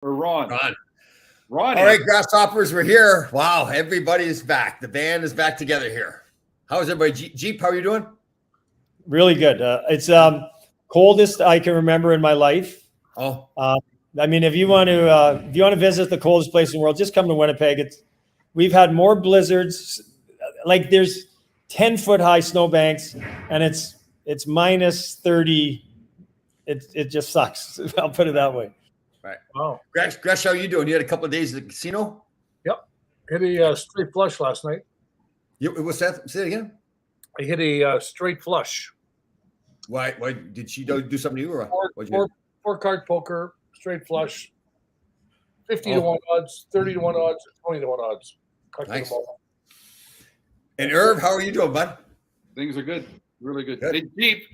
Or Ron? Ron. All right, Grasshoppers, we're here. Wow, everybody is back. The band is back together here. How is everybody? Jeep, how are you doing? Really good. It's coldest I can remember in my life. Oh. I mean, if you want to visit the coldest place in the world, just come to Winnipeg. We've had more blizzards. Like there's 10-foot high snowbanks, and it's minus 30. It just sucks. I'll put it that way. Right. Wow. Gresh, how are you doing? You had a couple of days at the casino? Yep. Hit a straight flush last night. What's that? Say it again. I hit a straight flush. Why did she do something to you? Or four card poker, straight flush, 50 to 1 odds, 30 to 1 odds, 20 to 1 odds. Nice. And Irv, how are you doing, bud? Things are good. Really good. Hey, Jeep,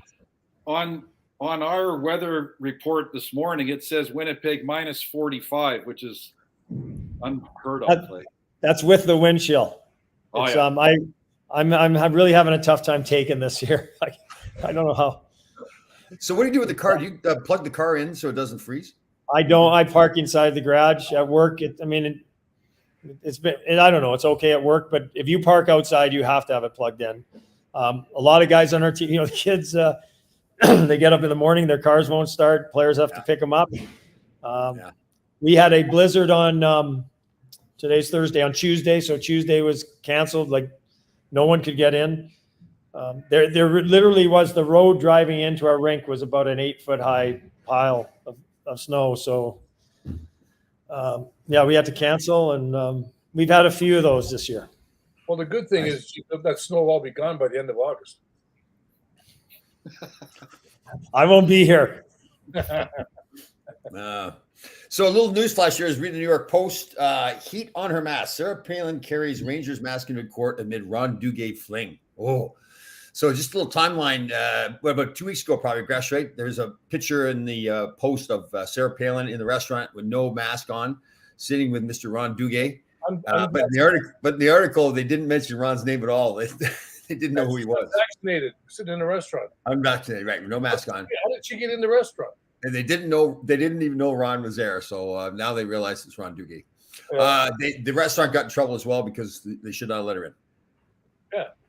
on our weather report this morning, it says Winnipeg minus 45, which is unheard of. That's with the wind chill. Oh, yeah. I'm really having a tough time taking this here. I don't know how. So what do you do with the car? Do you plug the car in so it doesn't freeze? I don't. I park inside the garage at work. I don't know. It's okay at work, but if you park outside, you have to have it plugged in. A lot of guys on our team, the kids, they get up in the morning, their cars won't start. Players have to pick them up. We had a blizzard on today's Thursday, on Tuesday. So Tuesday was canceled. Like no one could get in. There literally was the road driving into our rink was about an 8-foot high pile of snow. So we had to cancel, and we've had a few of those this year. Well, the good thing is that snow will all be gone by the end of August. I won't be here. So a little news flash here is reading the New York Post. Heat on her mask. Sarah Palin carries Rangers mask into court amid Ron Duguay fling. Oh. So just a little timeline. About 2 weeks ago, probably, Gresh, right? There's a picture in the Post of Sarah Palin in the restaurant with no mask on, sitting with Mr. Ron Duguay. But in the article, they didn't mention Ron's name at all. They didn't know who he was. Vaccinated, sitting in a restaurant. Unvaccinated, right? No mask on. How did she get in the restaurant? And they didn't even know Ron was there. So now they realize it's Ron Duguay. The restaurant got in trouble as well because they should not let her in.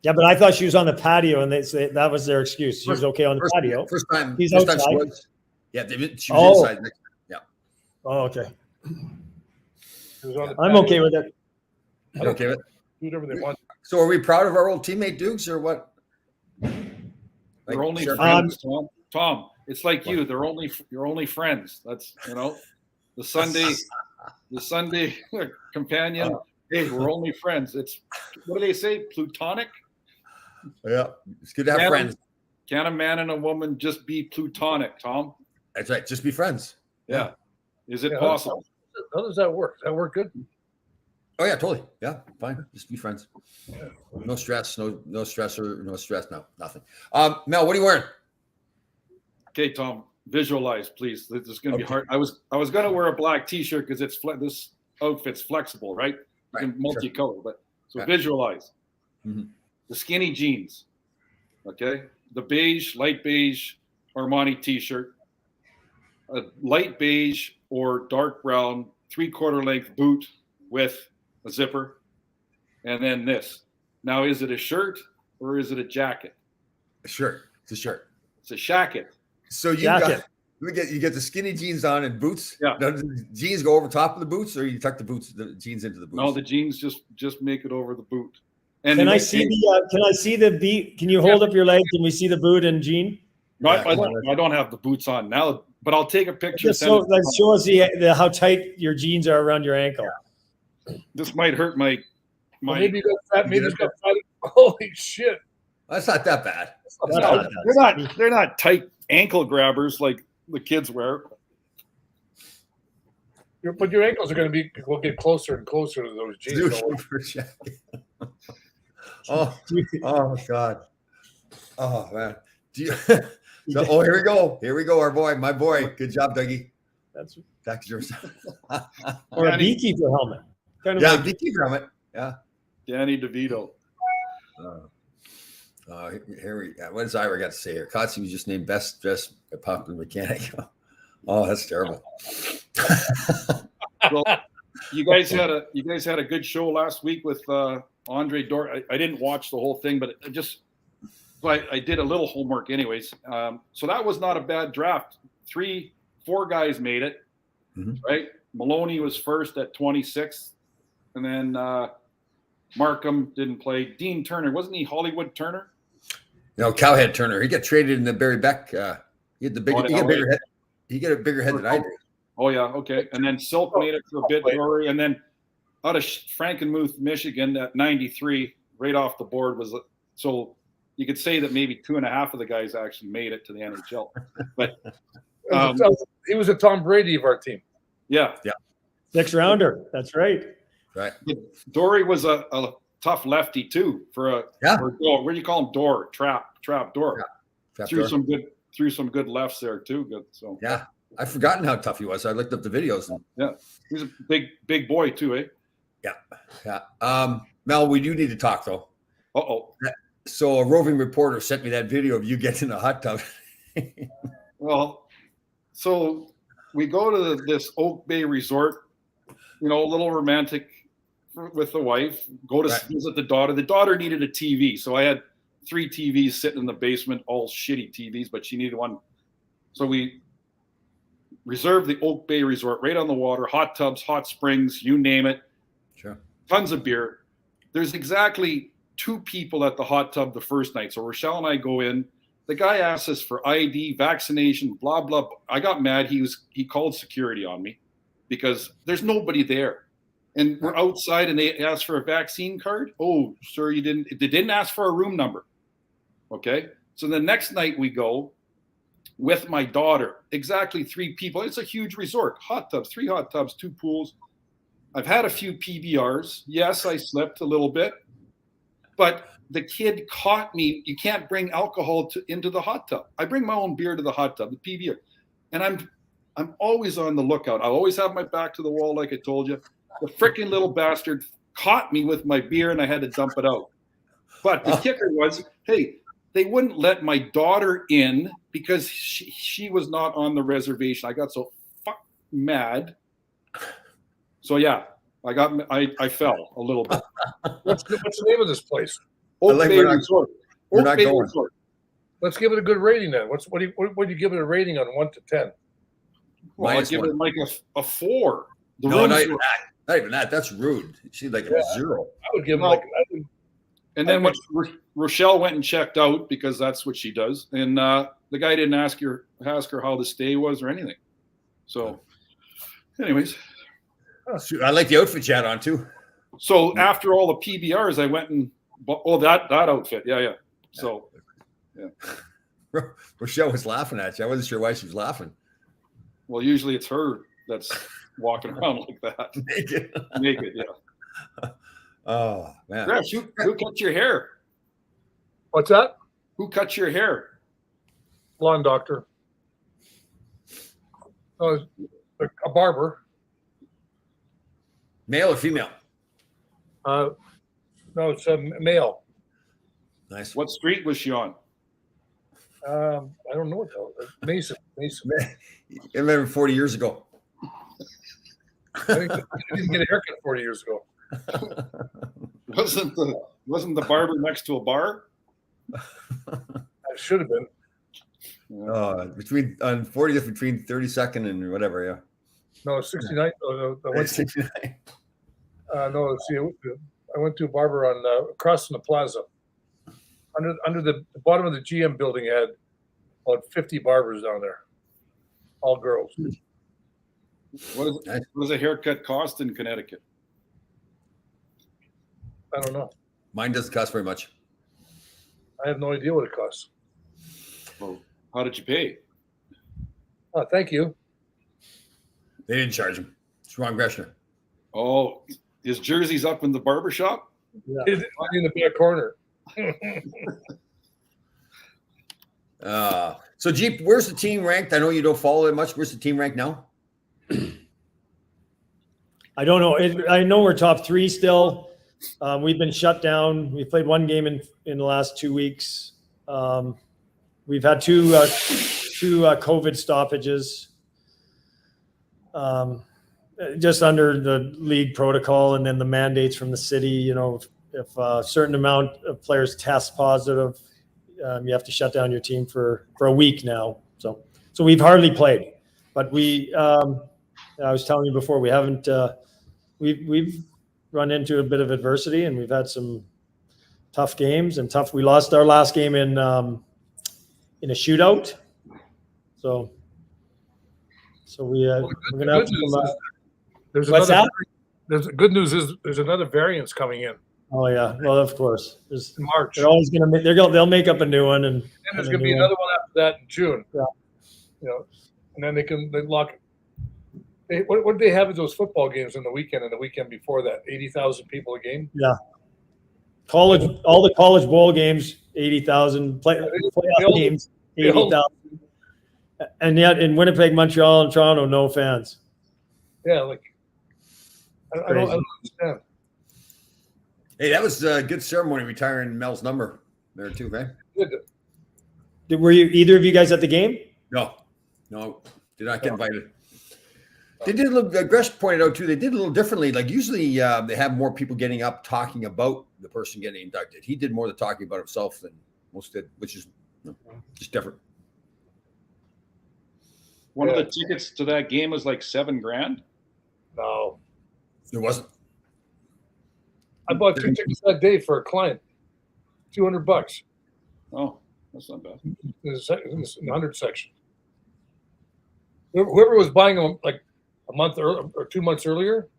Yeah, but I thought she was on the patio, and that was their excuse. She was okay on the patio. First time she was. Yeah, she was inside. Yeah. Oh, okay. I'm okay with it. You're okay with it? Do whatever they want. So, are we proud of our old teammate Dukes, or what? They're only friends, Tom. It's like you. You're only friends. That's the Sunday companion. Hey, we're only friends. It's what do they say? Plutonic. Yeah, it's good to have friends. Can a man and a woman just be plutonic, Tom? That's right. Just be friends. Yeah. Is it possible? How does that work? Does that work good? Oh yeah, totally. Yeah, fine. Just be friends. No stress. No stress or no stress. No, nothing. Mel, what are you wearing? Okay, Tom. Visualize, please. This is going to be hard. I was going to wear a black T-shirt because this outfit's flexible, right? Multicolor, sure. But so visualize. Mm-hmm. The skinny jeans, okay? The light beige Armani T-shirt, a light beige or dark brown 3/4 length boot with a zipper, and then this. Now, is it a shirt or is it a jacket? A shirt. It's a shirt. It's a shacket. So you get the skinny jeans on and boots. Yeah. Now, do the jeans go over top of the boots, or you tuck the jeans into the boots? No, the jeans just make it over the boot. And can I see the beat? Can you hold up your leg? Can we see the boot and jean? No, I don't have the boots on now, but I'll take a picture. Show us how tight your jeans are around your ankle. This might hurt my. Maybe you got fat. Holy shit! That's not that bad. They're not tight ankle grabbers like the kids wear. But your ankles will get closer and closer to those jeans. Oh God. Oh man. Here we go. Here we go. My boy. Good job, Dougie. That's back to yours. Or a beekeeper helmet. Beekeeper helmet. Yeah. Danny DeVito. What does Ira got to say here? Kotze was just named best dressed popular mechanic. Oh, that's terrible. Well, you guys had a good show last week with Andre Dor. I didn't watch the whole thing, but I did a little homework anyways. So that was not a bad draft. 4 guys made it, right? Maloney was first at 26th, and then Markham didn't play. Dean Turner, wasn't he Hollywood Turner? No, Cowhead Turner. He got traded in the Barry Beck. He had the big. He got a bigger head. He got a bigger head than I did. Oh yeah, okay. And then Silk made it for a bit, Rory, and then out of Frankenmuth, Michigan, at 93, right off the board was so you could say that maybe 2.5 of the guys actually made it to the NHL. But he was a Tom Brady of our team. Yeah. 6th rounder. That's right. Right. Dory was a tough lefty too for what do you call him? Trap door. Threw some good lefts there too. Good. So yeah, I've forgotten how tough he was. I looked up the videos. Yeah, he's a big boy too, eh? Yeah. Mel, we do need to talk though. So a roving reporter sent me that video of you getting in a hot tub. Well, so we go to this Oak Bay resort, a little romantic with the wife, go to visit the daughter. The daughter needed a TV. So I had 3 TVs sitting in the basement, all shitty TVs, but she needed one. So we reserved the Oak Bay resort right on the water, hot tubs, hot springs, you name it. Sure. Tons of beer. There's exactly 2 people at the hot tub the first night. So Rochelle and I go in. The guy asks us for ID, vaccination, blah, blah. I got mad. He called security on me because there's nobody there. And we're outside and they asked for a vaccine card. Oh, sir, they didn't ask for a room number. Okay. So the next night we go with my daughter, exactly 3 people. It's a huge resort, hot tubs, 3 hot tubs, 2 pools. I've had a few PBRs. Yes, I slipped a little bit, but the kid caught me. You can't bring alcohol into the hot tub. I bring my own beer to the hot tub, the PBR. And I'm always on the lookout. I always have my back to the wall, like I told you. The freaking little bastard caught me with my beer and I had to dump it out. But the kicker was, hey, they wouldn't let my daughter in because she was not on the reservation. I got so mad. So yeah, I fell a little bit. What's the name of this place? Oak Bay Resort. We're not going. Resort. Let's give it a good rating then. What do you give it a rating on 1 to 10? Well, I'd give it like a 4. No, not even that. Not even that. That's rude. She's like a 0. I would give it and then when Rochelle went and checked out because that's what she does, and the guy didn't ask her how the stay was or anything. So, anyways, I like the outfit you had on too. So after all the PBRs, I went and that outfit, yeah. So, yeah. Rochelle was laughing at you. I wasn't sure why she was laughing. Well, usually it's her that's walking around like that. Naked, yeah. Oh, man. Gresh, who cut your hair? What's that? Who cut your hair? Blonde doctor. Oh, a barber. Male or female? No, it's a male. Nice. What street was she on? I don't know what that was. Mason. I remember 40 years ago. I didn't get a haircut 40 years ago. Wasn't the barber next to a bar? I should have been. On 40th between 32nd and whatever, yeah. No, 69. No, 69. No, let's see. I went to a barber on across from the plaza. Under the bottom of the GM building had about 50 barbers down there, all girls. What does a haircut cost in Connecticut? I don't know. Mine doesn't cost very much. I have no idea what it costs. Well, how did you pay? Oh, thank you. They didn't charge him. It's Ron Greshner. Oh, his jersey's up in the barber shop? Yeah. In the back corner. So, Jeep, where's the team ranked? I know you don't follow it much. Where's the team ranked now? I don't know. I know we're top 3 still. We've been shut down. We played 1 game in the last 2 weeks. We've had two COVID stoppages. just under the league protocol and then the mandates from the city, you know, if a certain amount of players test positive, you have to shut down your team for a week now. So we've hardly played, but I was telling you before, we haven't, we've run into a bit of adversity and we've had some tough games and we lost our last game in a shootout. So we're going to have to There's good news is there's another variance coming in. Oh yeah, well of course. There's in March. They're always going to they'll make up a new one, and there's going to be another one after that in June. Yeah, you know, and then they lock it. What do they have at those football games on the weekend and the weekend before that? 80,000 people a game. Yeah, all the college bowl games, 80,000 playoff games, 80,000, and yet in Winnipeg, Montreal, and Toronto, no fans. Yeah, like I don't understand. Hey, that was a good ceremony retiring Mel's number there too, right? Were you either of you guys at the game? No, did not get invited. They did a little. Gresh pointed out too. They did a little differently. Like usually, they have more people getting up talking about the person getting inducted. He did more of the talking about himself than most did, which is just different. One of the tickets to that game was like $7,000. No, it wasn't. I bought 2 tickets that day for a client, $200. Oh, that's not bad. In the 100 section. Whoever was buying them like a month or 2 months earlier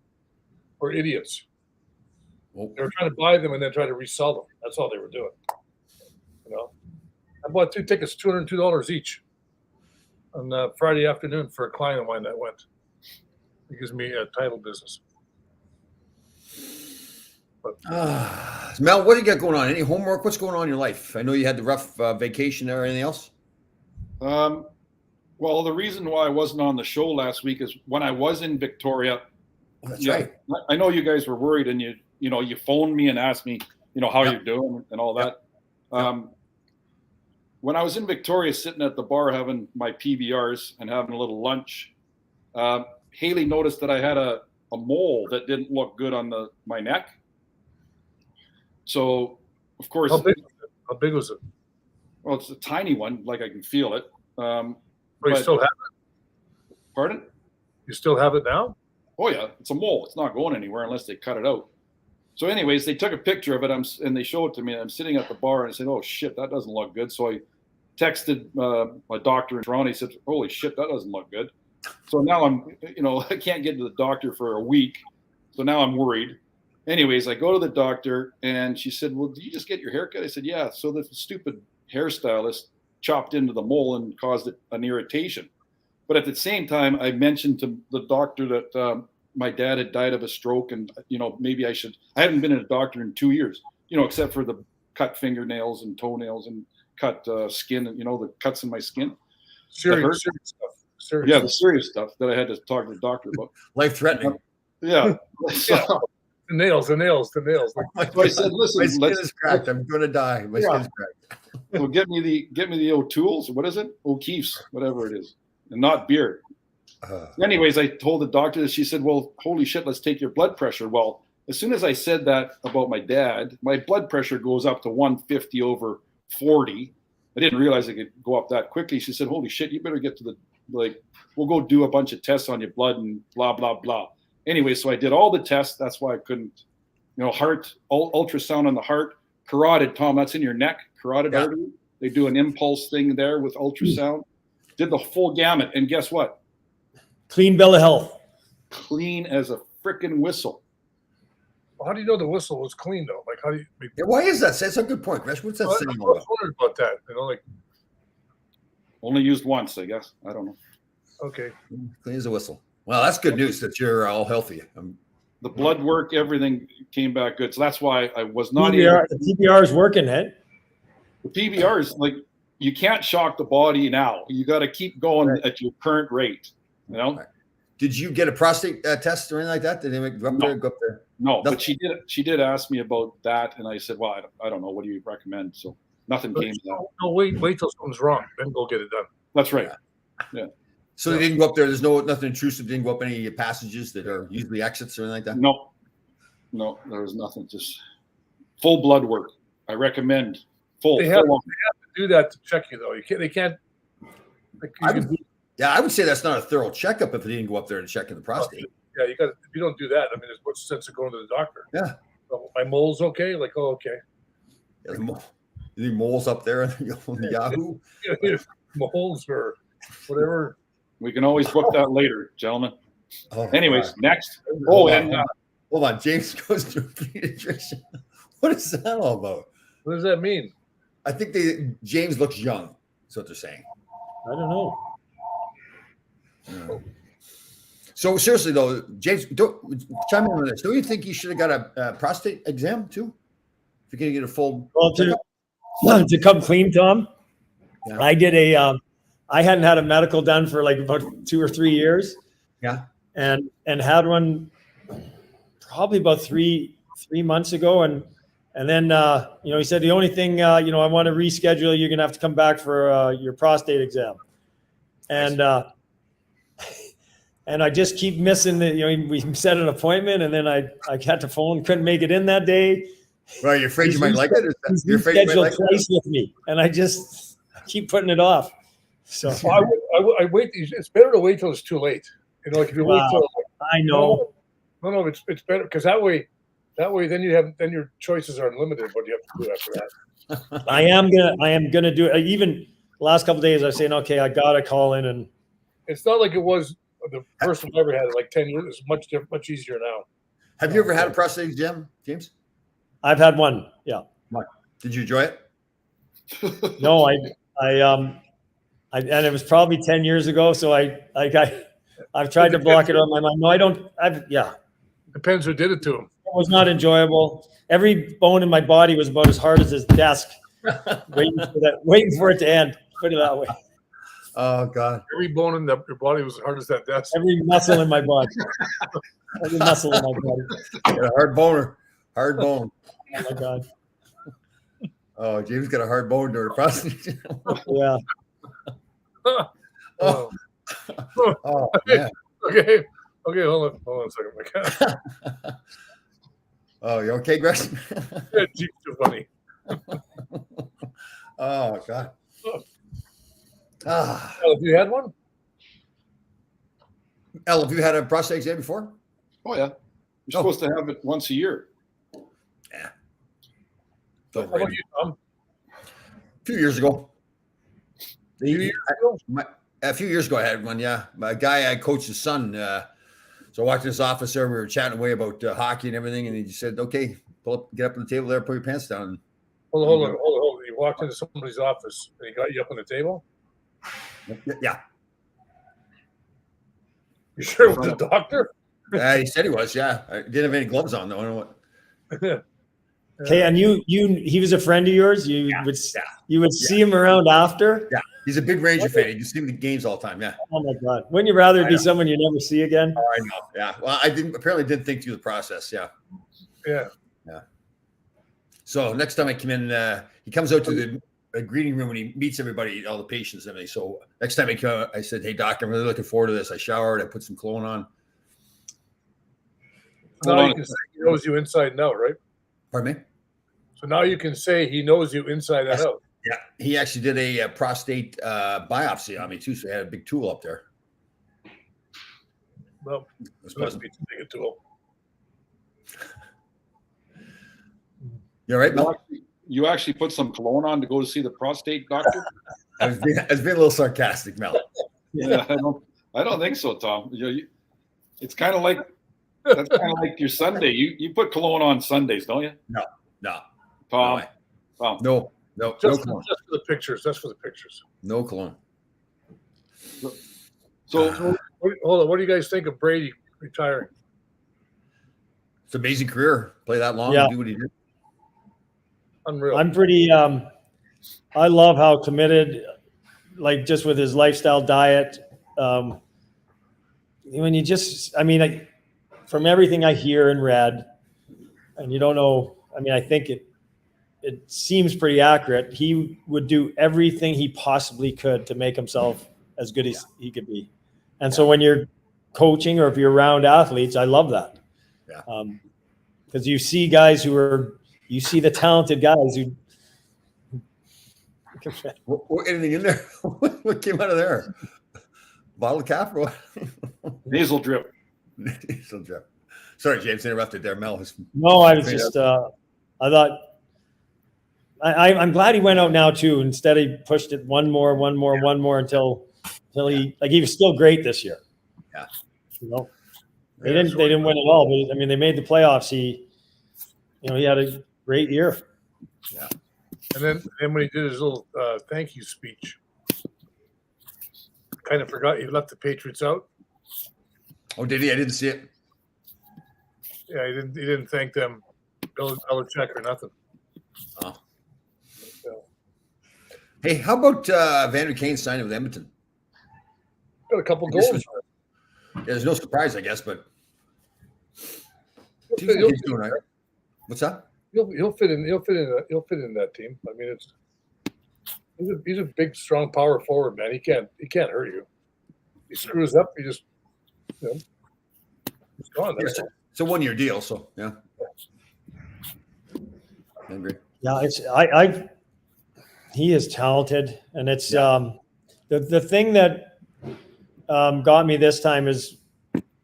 were idiots. Well, they were trying to buy them and then try to resell them. That's all they were doing. You know, I bought 2 tickets, $202 each, on Friday afternoon for a client of mine that went. It gives me a title business. Mel, what do you got going on? Any homework? What's going on in your life? I know you had the rough vacation or anything else. Well, the reason why I wasn't on the show last week is when I was in Victoria. Oh, that's right. I know you guys were worried, and you phoned me and asked me, how you're doing and all that. When I was in Victoria, sitting at the bar having my PBRs and having a little lunch, Haley noticed that I had a mole that didn't look good on my neck. So, of course, how big was it? Well, it's a tiny one, like I can feel it. But you still have it? Pardon? You still have it now? Oh yeah, it's a mole. It's not going anywhere unless they cut it out. So, anyways, they took a picture of it and they showed it to me. And I'm sitting at the bar and I said, "Oh shit, that doesn't look good." So I texted my doctor in Toronto. He said, "Holy shit, that doesn't look good." So now I can't get to the doctor for a week. So now I'm worried. Anyways, I go to the doctor and she said, "Well, did you just get your hair cut?" I said, "Yeah." So the stupid hairstylist chopped into the mole and caused it an irritation. But at the same time, I mentioned to the doctor that my dad had died of a stroke, and maybe I haven't been in a doctor in 2 years, except for the cut fingernails and toenails and cut skin, and the cuts in my skin. Serious stuff. The serious stuff that I had to talk to the doctor about. Life-threatening. Yeah. The nails. So I said, "Listen, my skin is cracked. I'm going to die. My skin's cracked." So get me the O'Toole's. What is it? O'Keefe's, whatever it is, and not beer. Anyways, I told the doctor that. She said, "Well, holy shit, let's take your blood pressure." Well, as soon as I said that about my dad, my blood pressure goes up to 150 over 40. I didn't realize it could go up that quickly. She said, "Holy shit, you better get to we'll go do a bunch of tests on your blood and blah, blah, blah." Anyway, so I did all the tests. That's why I couldn't, heart, ultrasound on the heart, carotid, Tom, that's in your neck, carotid artery. They do an impulse thing there with ultrasound. Did the full gamut. And guess what? Clean bill of health. Clean as a freaking whistle. Well, how do you know the whistle was clean, though? Like, how do you... why is that? That's a good point, Chris. What's that saying? I was wondering about that. Only used once, I guess. I don't know. Okay. Clean as a whistle. Well, that's good news that you're all healthy. The blood work, everything came back good. So that's why I was not able. The PBR is working, eh? The PBR is you can't shock the body now. You got to keep going at your current rate. Right. Did you get a prostate test or anything like that? Did they go up there? No, but she did ask me about that, and I said, "Well, I don't know. What do you recommend?" So nothing came to that. No, wait till something's wrong, then go get it done. That's right. Yeah. So they didn't go up there. There's nothing intrusive. Didn't go up any passages that are usually exits or anything like that. No, there was nothing. Just full blood work. I recommend full. They have to do that to check you though. They can't. I would say that's not a thorough checkup if they didn't go up there and check in the prostate. Yeah, you got. If you don't do that, I mean, there's what's the sense of going to the doctor? Yeah. So my mole's okay. Like, oh, okay. Yeah, the moles up there on the Yahoo. Moles or whatever. We can always book that later, gentlemen. Oh, anyways, next. Hold on. James goes to a pediatrician. What is that all about? What does that mean? I think James looks young. That's what they're saying. I don't know. So seriously though, James, chime in on this. Don't you think you should have got a prostate exam too? If you're going to get a full. Well, to come clean, Tom, yeah. I did I hadn't had a medical done for like about 2 or 3 years. Yeah. And had one probably about three months ago. And then, he said, the only thing, I want to reschedule, you're going to have to come back for your prostate exam. And, and I just keep missing we set an appointment and then I got the phone, couldn't make it in that day. Well, you're afraid you might like it? You're afraid you might like it? With me. And I just keep putting it off. So I wait. It's better to wait till it's too late. Like if you wait till. I know. No, it's better because that way then your choices are unlimited. What you have to do after that. I am gonna do it. Even the last couple of days, I'm saying, okay, I gotta call in and. It's not like it was the first one I ever had. Like 10 years. It's much easier now. Have you ever had a prostate exam, James? I've had one. Yeah. Did you enjoy it? No, and it was probably 10 years ago. So I've tried to block it on my mind. No, I don't. Depends who did it to him. It was not enjoyable. Every bone in my body was about as hard as this desk, waiting for it to end. Put it that way. Oh God! Every bone in your body was as hard as that desk. Every muscle in my body. Every muscle in my body. Got a hard boner. Hard bone. Oh my God. Oh, James got a hard bone during the prostate. Yeah. Oh man. Okay, hold on a second. My God. Oh, you okay, Greg? Yeah, Jeep's too funny. Oh God. Have you had one? Elle, have you had a prostate exam before? Oh yeah. You're supposed to have it once a year. Yeah. How about you, Tom? A few years ago. A few years ago, I had one. Yeah, my guy I coached his son. So I walked in his office there. We were chatting away about hockey and everything, and he just said, "Okay, get up on the table there, put your pants down." Hold on. You walked into somebody's office and he got you up on the table. Yeah. You sure it was the doctor? He said he was. Yeah, I didn't have any gloves on though. I don't know what. Okay, and he was a friend of yours. You would see him around after. Yeah, he's a big Ranger fan. You see him at games all the time. Yeah. Oh my God! Wouldn't you rather be someone you never see again? Oh, I know. Yeah. Well, I didn't think through the process. Yeah. Yeah. So next time I come in, he comes out to the greeting room and he meets everybody, all the patients and everything. So next time I come, I said, "Hey, doctor, I'm really looking forward to this." I showered. I put some cologne on. Now you can say he knows you inside and out, right? Pardon me? So now you can say he knows you inside and out. Yeah, he actually did a prostate biopsy on me too, so he had a big tool up there. Well, this must be too big a tool. You all right, Mel? You actually put some cologne on to go to see the prostate doctor? I was being a little sarcastic, Mel. Yeah, I don't think so, Tom. It's kind of like that's kind of like your Sunday. You put cologne on Sundays, don't you? No. Tom. No. Just cologne. Just for the pictures. That's for the pictures. No cologne. So hold on. What do you guys think of Brady retiring? It's an amazing career. Play that long, Yeah. do what he did. Unreal. I'm pretty. I love how committed, like just with his lifestyle, diet. When you just, from everything I hear and read, and you don't know. I think it seems pretty accurate. He would do everything he possibly could to make himself as good as he could be. And so when you're coaching or if you're around athletes, I love that. Yeah. Because you see guys you see the talented guys who. Anything in there? What came out of there? Bottle cap or what? Nasal drip. Nasal drip. Sorry, James, interrupted there. Mel was. No, I was just. I thought. I'm glad he went out now too. Instead, he pushed it one more until he was still great this year. Yeah. You know, they didn't win it all, but I mean, they made the playoffs. He had a great year. Yeah. And then when he did his little thank you speech, kind of forgot he left the Patriots out. Oh, did he? I didn't see it. Yeah, he didn't thank them, Belichick or nothing. Oh. Hey, how about Vander Kane signing with Edmonton? Got a couple goals. There's no surprise, I guess, but he's doing right. What's that? He'll fit in. He'll fit in that team. I mean, he's a big, strong power forward, man. He can't hurt you. He screws up. He just, he's gone. It's a 1-year deal, so yeah. I agree. Yeah, he is talented, and it's the thing that got me this time is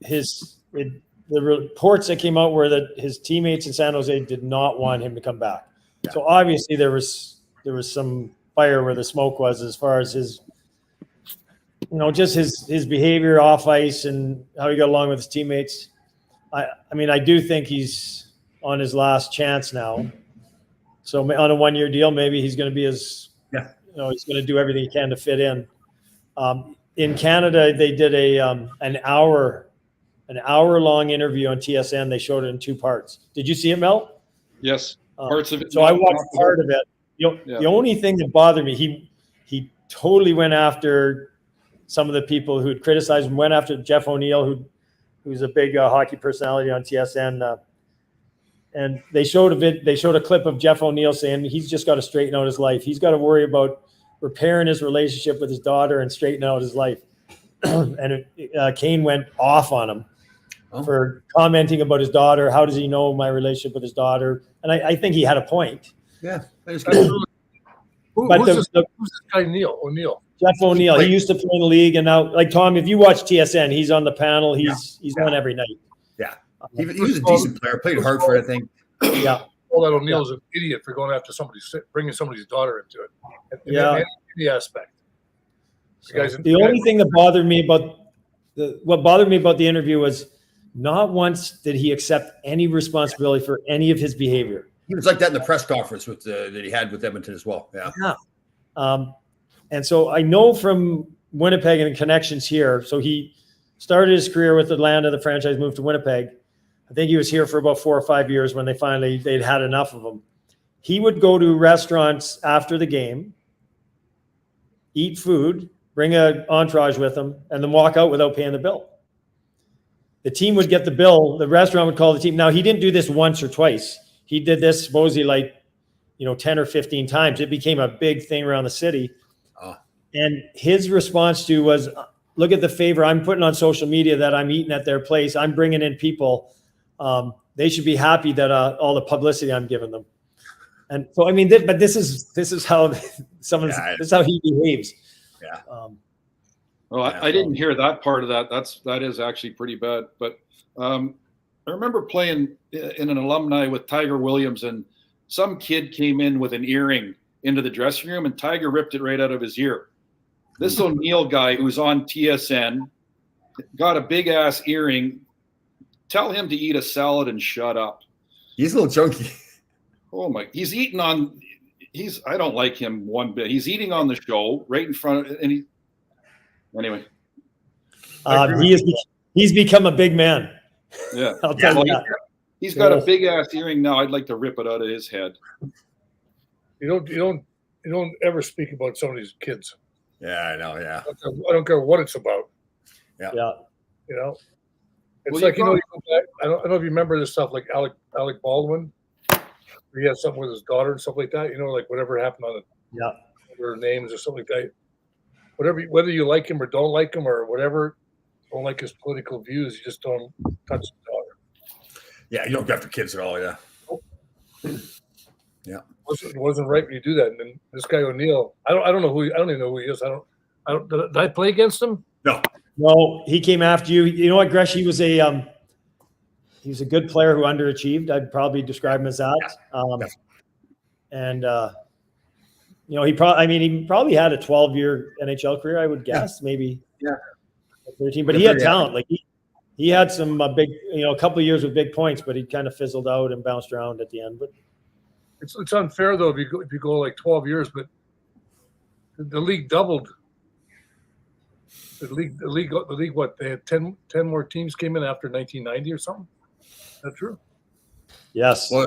the reports that came out were that his teammates in San Jose did not want him to come back. Yeah. So obviously there was some fire where the smoke was as far as his, just his behavior off ice and how he got along with his teammates. I mean, I do think he's on his last chance now. So on a 1-year deal, maybe he's going to be he's going to do everything he can to fit in. In Canada, they did an hour-long interview on TSN. They showed it in 2 parts. Did you see it, Mel? Yes, parts of it. So I watched part of it. The only thing that bothered me, he totally went after some of the people who'd criticized him. Went after Jeff O'Neill, who's a big hockey personality on TSN. And they showed a clip of Jeff O'Neill saying he's just got to straighten out his life. He's got to worry about repairing his relationship with his daughter and straighten out his life. And Kane went off on him for commenting about his daughter. How does he know my relationship with his daughter? And I think he had a point. Yeah. Who's this guy, O'Neill? Jeff O'Neill. He used to play in the league, and now, like Tom, if you watch TSN, he's on the panel. He's on every night. Yeah. He was a decent player. Played hard for it, I think. Yeah. Well, that O'Neill's an idiot for going after bringing somebody's daughter into it. In any aspect. The only thing that bothered me about the interview was not once did he accept any responsibility for any of his behavior. He was like that in the press conference that he had with Edmonton as well. Yeah. And so I know from Winnipeg and the connections here. So he started his career with Atlanta. The franchise moved to Winnipeg. I think he was here for about 4 or 5 years when they'd had enough of him. He would go to restaurants after the game, eat food, bring an entourage with him, and then walk out without paying the bill. The team would get the bill. The restaurant would call the team. Now, he didn't do this once or twice. He did this supposedly 10 or 15 times. It became a big thing around the city. Oh. And his response to was, look at the favor I'm putting on social media that I'm eating at their place. I'm bringing in people. They should be happy that all the publicity I'm giving them. And so, I mean, this is how this is how he behaves. Yeah. Well, I didn't hear that part of that. That is actually pretty bad. But I remember playing in an alumni with Tiger Williams, and some kid came in with an earring into the dressing room, and Tiger ripped it right out of his ear. This O'Neill guy who's on TSN got a big ass earring. Tell him to eat a salad and shut up. He's a little chunky. Oh my! He's eating on. I don't like him one bit. He's eating on the show right in front of, and he. Anyway. He's become a big man. Yeah. I'll tell you that. He's got a big ass earring now. I'd like to rip it out of his head. You don't ever speak about somebody's kids. Yeah, I know. Yeah. I don't care what it's about. Yeah. Yeah. It's like, you go back, I don't know if you remember this stuff, like Alec Baldwin. He had something with his daughter and stuff like that. Like whatever happened on their names or something like that. Whether you like him or don't like him or whatever, don't like his political views, you just don't touch the daughter. Yeah, you don't go after kids at all. Yeah. Yeah. It wasn't right when you do that. And then this guy O'Neill, I don't even know who he is. Did I play against him? No, he came after you. You know what, Gresh? He was a good player who underachieved. I'd probably describe him as that. And he probably had a 12-year NHL career, I would guess, maybe 13. But he had talent. Like he had some big, a couple of years with big points, but he kind of fizzled out and bounced around at the end. But it's unfair though if you go like 12 years, but the league doubled. The league. What, they had 10 more teams came in after 1990 or something. Is that true? Yes. Well,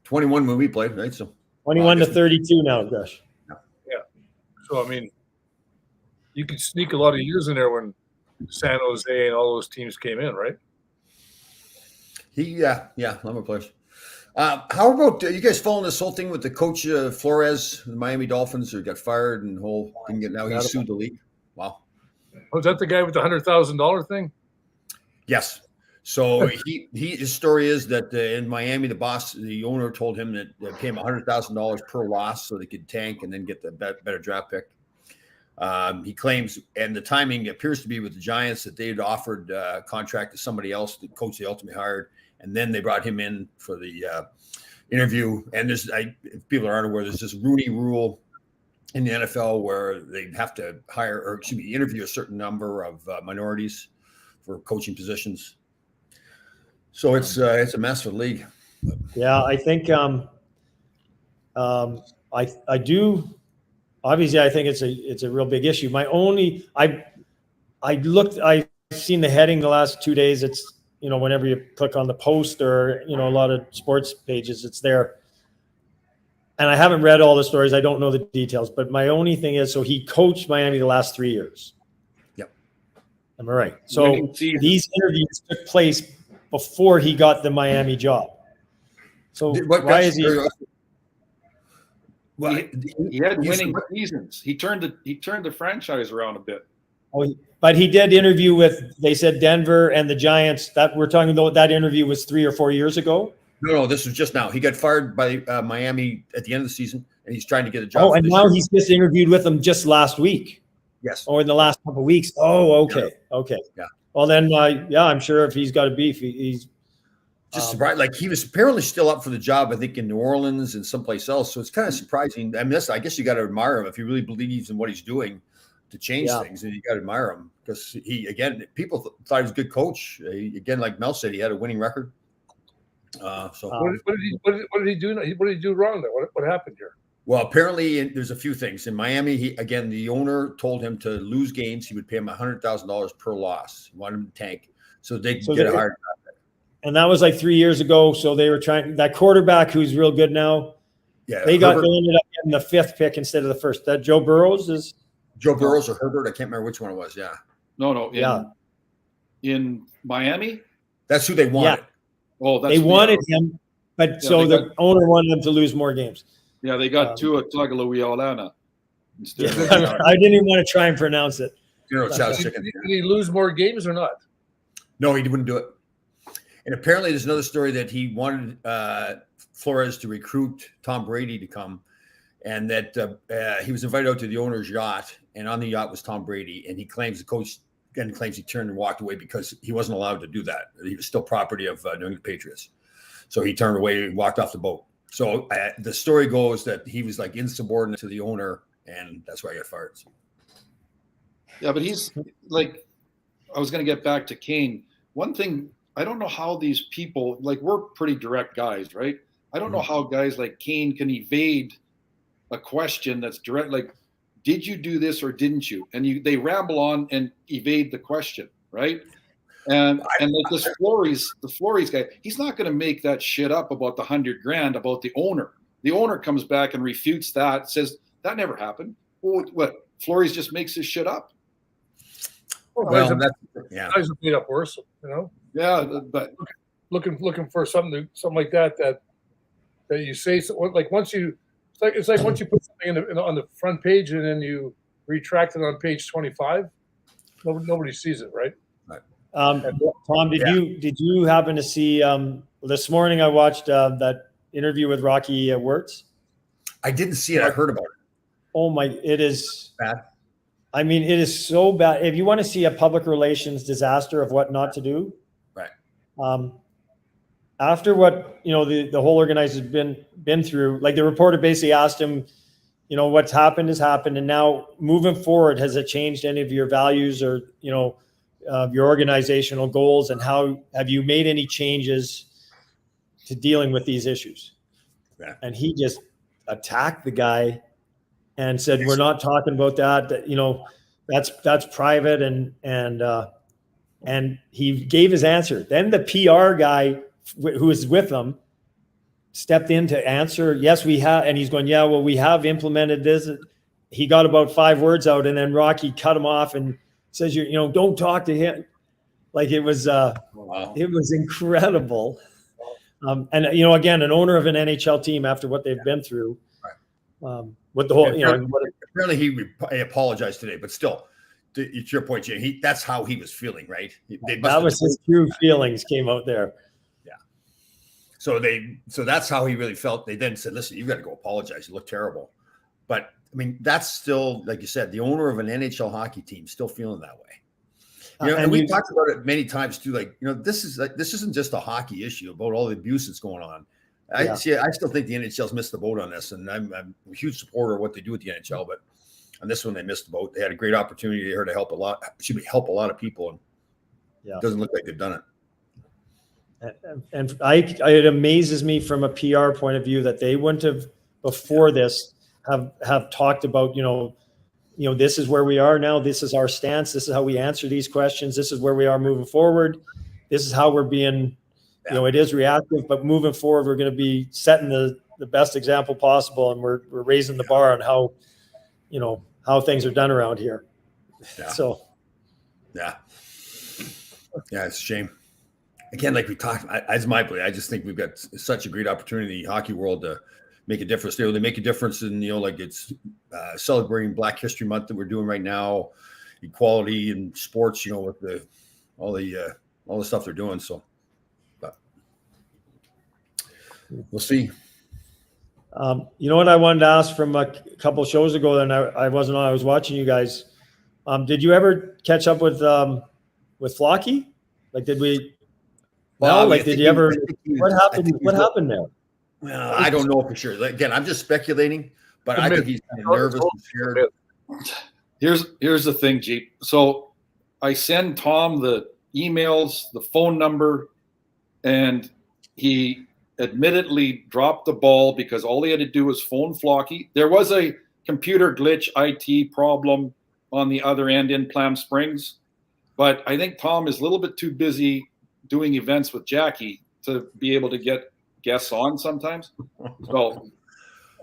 21 when we played, right? So 21 to 32 now, Gresh. Yeah. So I mean, you could sneak a lot of years in there when San Jose and all those teams came in, right? Number of players. How about you guys following this whole thing with the coach Flores, the Miami Dolphins, who got fired and now he sued the league? Wow. Was that the guy with the $100,000 thing? Yes. So his story is that in Miami, the owner told him that they pay him $100,000 per loss so they could tank and then get the better draft pick. He claims, and the timing appears to be with the Giants, that they had offered a contract to somebody else, the coach they ultimately hired, and then they brought him in for the interview. And if people aren't aware, there's this Rooney Rule in the NFL where they have to interview a certain number of minorities for coaching positions. So it's a mess for the league. Yeah, I think I do. Obviously, I think it's a real big issue. I've seen the heading the last 2 days. It's whenever you click on the Post or a lot of sports pages, it's there. And I haven't read all the stories. I don't know the details. But my only thing is, so he coached Miami the last 3 years. Yep. Am I right? So these interviews took place before he got the Miami job. So why is he? Well, he had winning seasons. He turned the franchise around a bit. But he did interview with, they said, Denver and the Giants. That we're talking about, that interview was 3 or 4 years ago. No, this was just now. He got fired by Miami at the end of the season, and he's trying to get a job. Oh, and now he's just interviewed with them just last week. Yes. Or in the last couple of weeks. Oh, okay. Yeah. Okay. Yeah. Well, then, I'm sure if he's got a beef, he's just surprised. Like, he was apparently still up for the job, I think, in New Orleans and someplace else. So it's kind of surprising. I mean, I guess you got to admire him if he really believes in what he's doing to change things, and you got to admire him because people thought he was a good coach. Again, like Mel said, he had a winning record. What did he do? What did he do wrong there? What happened here? Well, apparently there's a few things. In Miami, the owner told him to lose games. He would pay him $100,000 per loss. He wanted him to tank so they could get a higher draft pick. And that was like 3 years ago. So they were trying that quarterback who's real good now. Yeah, they ended up getting the 5th pick instead of the 1st. That Joe Burrows or Herbert. I can't remember which one it was. Yeah. No. In Miami, that's who they wanted. Yeah. Oh, they wanted him, but the owner wanted him to lose more games. Yeah, they got Tua Tagovailoa instead. I didn't even want to try and pronounce it. Did he lose more games or not? No, he wouldn't do it. And apparently, there's another story that he wanted Flores to recruit Tom Brady to come, and that he was invited out to the owner's yacht, and on the yacht was Tom Brady, and he claims the coach claims he turned and walked away because he wasn't allowed to do that. He was still property of New England Patriots. So he turned away and walked off the boat. So the story goes that he was like insubordinate to the owner, and that's why he got fired. Yeah, but he's like, I was going to get back to Kane. One thing, I don't know how these people, like, we're pretty direct guys, right? I don't know how guys like Kane can evade a question that's direct, like, did you do this or didn't you? And they ramble on and evade the question, right? And like this the Flores guy, he's not going to make that shit up about the $100,000 about the owner. The owner comes back and refutes that, says that never happened. Well, what? Flores just makes this shit up. Guys have made up worse, Yeah, but looking for something like that you say, like once you. It's like once you put something on the front page and then you retract it on page 25, nobody sees it, right? Right. Tom, did you happen to see this morning? I watched that interview with Rocky Wirtz. I didn't see it. I heard about it. Oh my! It is Bad. I mean, it is so bad. If you want to see a public relations disaster of what not to do, right? After what the whole organization's been through, like the reporter basically asked him, what's happened has happened, and now moving forward, has it changed any of your values or your organizational goals, and how have you made any changes to dealing with these issues? Yeah. And he just attacked the guy and said, "We're not talking about that. That's private." And he gave his answer. Then the PR guy who was with him stepped in to answer. Yes, we have. And he's going, "Yeah, well, we have implemented this." He got about 5 words out, and then Rocky cut him off and says, "Don't talk to him." Like it was, It was incredible. And again, an owner of an NHL team after what they've been through. With the whole, apparently he apologized today, but still, to your point, Jay, that's how he was feeling, right? That was his true feelings came out there. Yeah. So that's how he really felt. They then said, "Listen, you've got to go apologize. You look terrible." But I mean, that's still, like you said, the owner of an NHL hockey team still feeling that way. And we talked about it many times too. Like, this isn't just a hockey issue about all the abuse that's going on. I still think the NHL's missed the boat on this, and I'm a huge supporter of what they do with the NHL. But on this one, they missed the boat. They had a great opportunity here to help a lot. Help a lot of people, and it doesn't look like they've done it. And it amazes me from a PR point of view that they wouldn't have before this have talked about this is where we are now. This is our stance. This is how we answer these questions. This is where we are moving forward. This is how we're being. It is reactive, but moving forward, we're going to be setting the best example possible, and we're raising the bar on how things are done around here. Yeah. So, it's a shame. Again, like we talked, as my play, I just think we've got such a great opportunity in the hockey world to make a difference. They make a difference in like it's celebrating Black History Month that we're doing right now, equality in sports. With all the stuff they're doing. So. We'll see. What I wanted to ask from a couple of shows ago, and I wasn't on. I was watching you guys. Did you ever catch up with Flocky? Like, did we? Well, did you ever? What happened? What happened there? Well, I don't know for sure. Again, I'm just speculating, but I think he's kind of nervous and scared. Here's the thing, Jeep. So I send Tom the emails, the phone number, and he admittedly dropped the ball because all he had to do was phone Flocky. There was a computer glitch, IT problem on the other end in Plum Springs, but I think Tom is a little bit too busy doing events with Jackie to be able to get guests on sometimes. So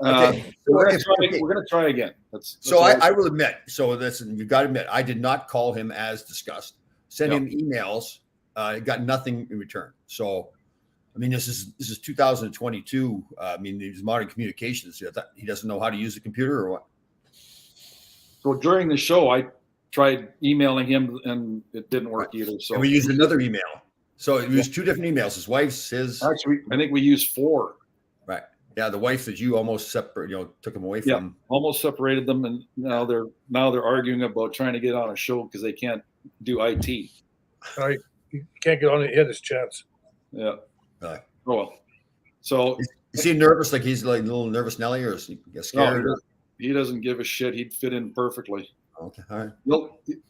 we're going to try again. I will admit. So listen, you got to admit, I did not call him as discussed. Send him emails. Got nothing in return. So. I mean, this is 2022. I mean, these modern communications. He doesn't know how to use a computer or what. So during the show, I tried emailing him, and it didn't work either. So and we used another email. So it was 2 different emails. His wife's, his. Actually, I think we used 4. Right. Yeah, the wife that you almost took him away from. Yeah, almost separated them, and now they're arguing about trying to get on a show because they can't do IT. Right. You can't get on it. He had his chance. Yeah. Really? Oh well. So is he nervous? Like he's like a little nervous Nelly, or is he scared? No, he doesn't give a shit. He'd fit in perfectly. Okay, all right.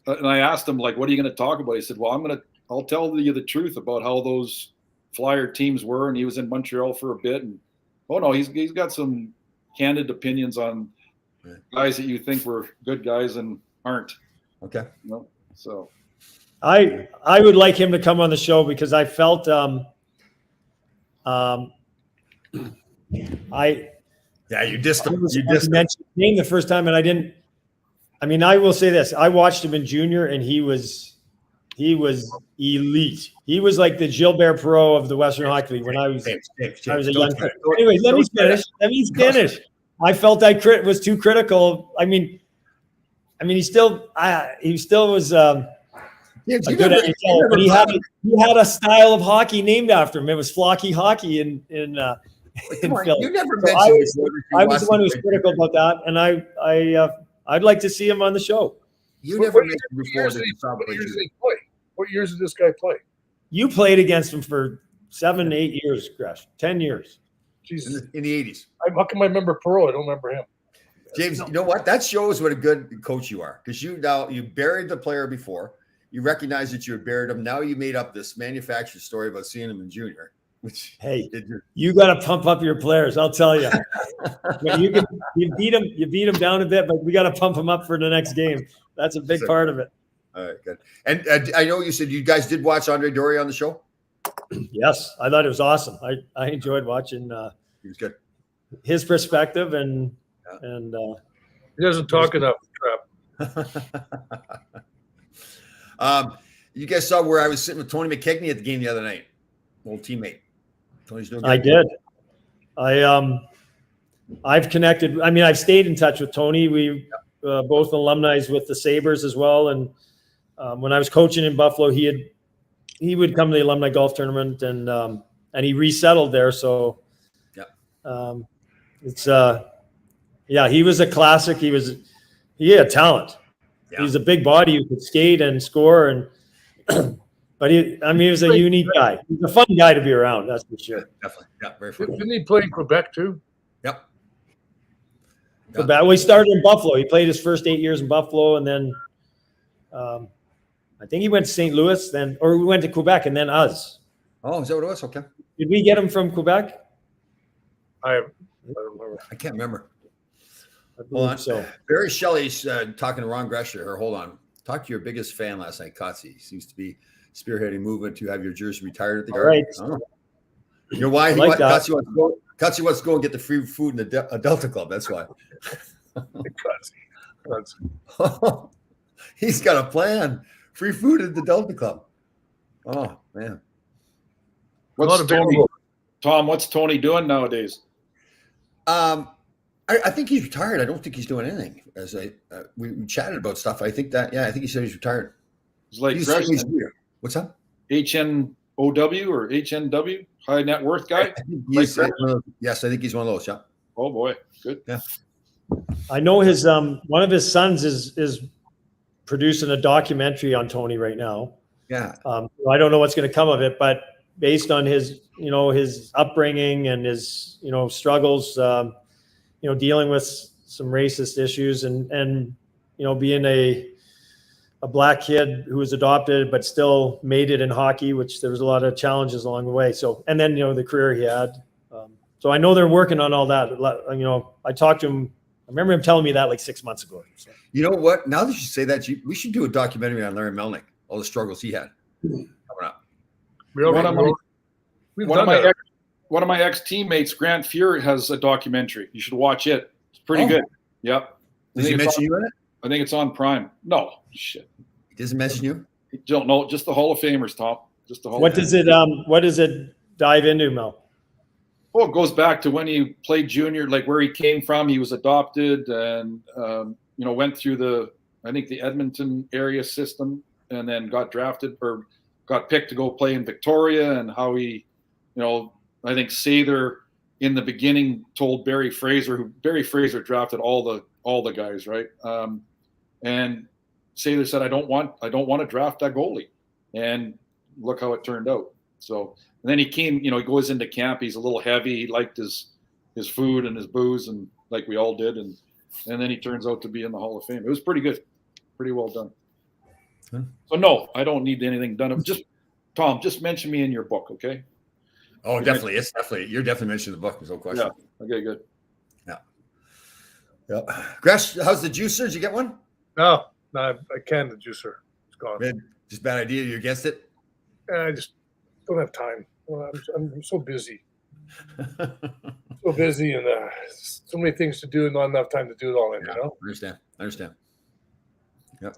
And I asked him, like, what are you going to talk about? He said, well, I'll tell you the truth about how those Flyer teams were, and he was in Montreal for a bit. And he's got some candid opinions on guys that you think were good guys and aren't. Okay. So I would like him to come on the show because I felt you dissed him. You mentioned his name the first time, and I didn't. I mean, I will say this: I watched him in junior, and he was elite. He was like the Gilbert Perreault of the Western Hockey League when I was a young kid. Anyway, let me finish. I felt I was too critical. I mean, he still was. Yeah, a good NHL, but he had a style of hockey named after him. It was Flocky hockey in Philly. You never So mentioned I was the one who was critical about that, and I'd like to see him on the show. You What- never what mentioned years before did that he- you saw what play years did you. he play? What years did this guy play? You played against him for 7, 8 years, Gresh, 10 years. Jesus. In the 80s. How come I remember Perot? I don't remember him. James, you know what? That shows what a good coach you are, because you buried the player before. You recognized that you had buried him. Now you made up this manufactured story about seeing him in junior. Which Hey, you got to pump up your players. I'll tell you. You beat them down a bit, but we got to pump them up for the next game. That's a big part of it. All right, good. And I know you said you guys did watch Andre Dory on the show. Yes, I thought it was awesome. I enjoyed watching He was good. his perspective and He doesn't talk enough. Crap. You guys saw where I was sitting with Tony McKegney at the game the other night, old teammate. Tony's doing good. I did. I've connected. I mean, I've stayed in touch with Tony. We both alumni with the Sabres as well. And when I was coaching in Buffalo, he would come to the alumni golf tournament and he resettled there. So it's he was a classic. He had talent. Yeah. He's a big body who could skate and score and but he was a unique guy. He's a fun guy to be around, that's for sure. Definitely. Yeah, very fun. Didn't he play in Quebec too? Yep. Quebec. Well, he started in Buffalo. He played his first 8 years in Buffalo, and then I think he went to St. Louis, or we went to Quebec, and then us. Oh, is that what it was? Okay. Did we get him from Quebec? I don't remember. I can't remember. I believe Hold on. so. Barry Shelley's talking to Ron Gresher. Or hold on. Talk to your biggest fan last night, Kotze. Seems to be spearheading movement to have your jersey retired at the All Garden. right. Oh. You know why? Kotze wants to go and get the free food in the Delta Club. That's why. He's got a plan. Free food at the Delta Club. Oh, man. What's Tony? Tom, what's Tony doing nowadays? I think he's retired. I don't think he's doing anything. As we chatted about stuff. I think he said he's retired. It's like What's up? HNOW or HNW, high net worth guy. Yes, I think he's one of those. Yeah. Oh boy, good. Yeah. I know his one of his sons is producing a documentary on Tony right now. Yeah. I don't know what's going to come of it, but based on his upbringing and his struggles, dealing with some racist issues and being a black kid who was adopted but still made it in hockey, which there was a lot of challenges along the way. So, and then the career he had. So I know they're working on all that. I talked to him. I remember him telling me that like 6 months ago. So. You know what? Now that you say that, we should do a documentary on Larry Melnick, all the struggles he had coming up. One of my ex-teammates, Grant Fuhr, has a documentary. You should watch it. It's pretty good. Yep. Does he mention you in it? I think it's on Prime. No, shit. He doesn't mention you? Don't know. Just the Hall of Famers, Tom. Just the Hall. What does it dive into, Mel? Oh, it goes back to when he played junior, like where he came from. He was adopted and went through the Edmonton area system, and then got drafted or got picked to go play in Victoria, and how he, I think Sather in the beginning told Barry Fraser drafted all the guys, right? And Sather said, I don't want to draft that goalie, and look how it turned out. So, and then he came, he goes into camp. He's a little heavy. He liked his food and his booze, and like we all did, and then he turns out to be in the Hall of Fame. It was pretty good, pretty well done. So no, I don't need anything done. Tom, just mention me in your book, okay? Oh, definitely. You're definitely mentioning the book. There's no question. Yeah. Okay, good. Yeah. Gresh, how's the juicer? Did you get one? No, I canned the juicer. It's gone. Just bad idea. You're against it? I just don't have time. Well, I'm so busy. So busy, and so many things to do, and not enough time to do it all. I understand. Yep.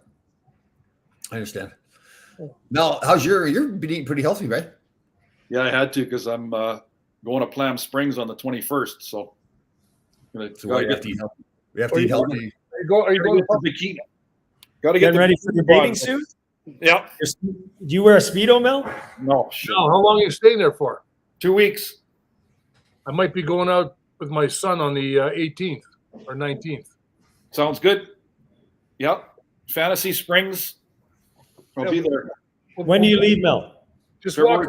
I understand. Mel, you're been eating pretty healthy, right? Yeah, I had to because I'm going to Plum Springs on the 21st. So, we have to eat healthy. We have to eat healthy. Are you going to bikini? Got to Getting ready for the bathing suit? Yeah. Do you wear a Speedo, Mel? No, shit. No, how long are you staying there for? 2 weeks. I might be going out with my son on the 18th or 19th. Sounds good. Yep. Fantasy Springs. I'll be there. When do you leave, Mel? Just February.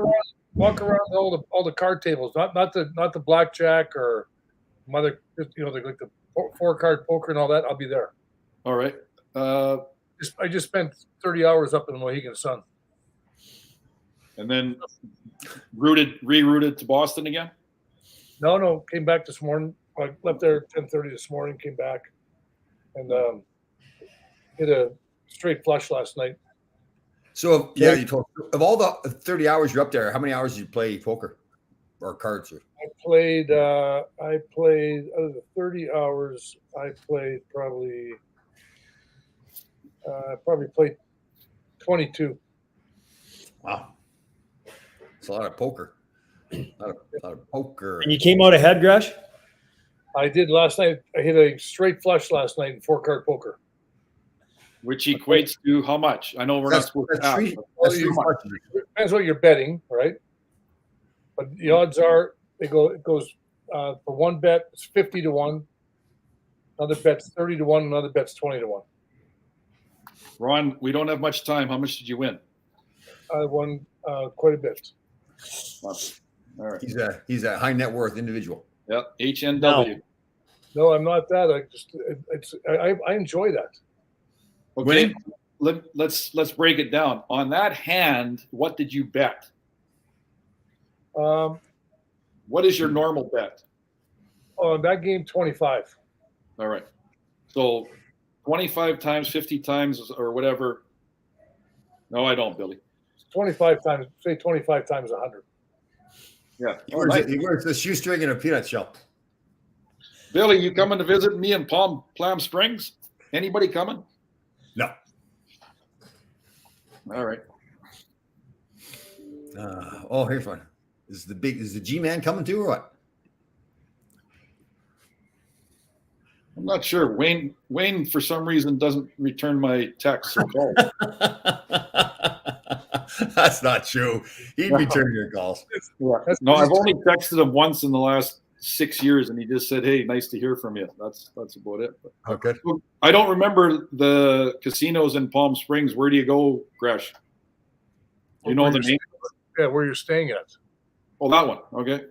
walk around all the card tables, not the blackjack or mother, like the 4-card poker and all that. I'll be there. All right. I just spent 30 hours up in the Mohegan Sun. And then rerouted to Boston again? No, came back this morning. I left there at 10:30 this morning, came back, and hit a straight flush last night. So you told of all the 30 hours you're up there, how many hours did you play poker or cards? I played out of the 30 hours, I played probably played 22. Wow. It's a lot of poker. A lot of poker. And you came out ahead, Gresh? I did last night. I hit a straight flush last night in 4-card poker. Which equates to how much? I know we're not supposed to have. Depends what you're betting, right? But the odds are it goes for one bet it's 50 to 1, another bet's 30 to 1, another bet's 20 to 1. Ron, we don't have much time. How much did you win? I won quite a bit. All right. He's a high net worth individual. Yep. HNW. No, I'm not that. I enjoy that. Okay. Let's break it down. On that hand, what did you bet? What is your normal bet? On that game, 25. All right. So 25 times, 50 times, or whatever. No, I don't, Billy. 25 times, say 25 times 100. Yeah. He wears a shoestring and a peanut shell. Billy, you coming to visit me in Palm Springs? Anybody coming? No. All right. Here's one. Is the G-Man coming too or what? I'm not sure. Wayne, for some reason, doesn't return my texts or calls. That's not true. He'd return your calls. Yeah. No, I've only texted him once in the last 6 years, and he just said, "Hey, nice to hear from you." That's about it. Okay. I don't remember the casinos in Palm Springs. Where do you go, Gresh? You know the name? Yeah, where you're staying at. Oh, that one. Okay.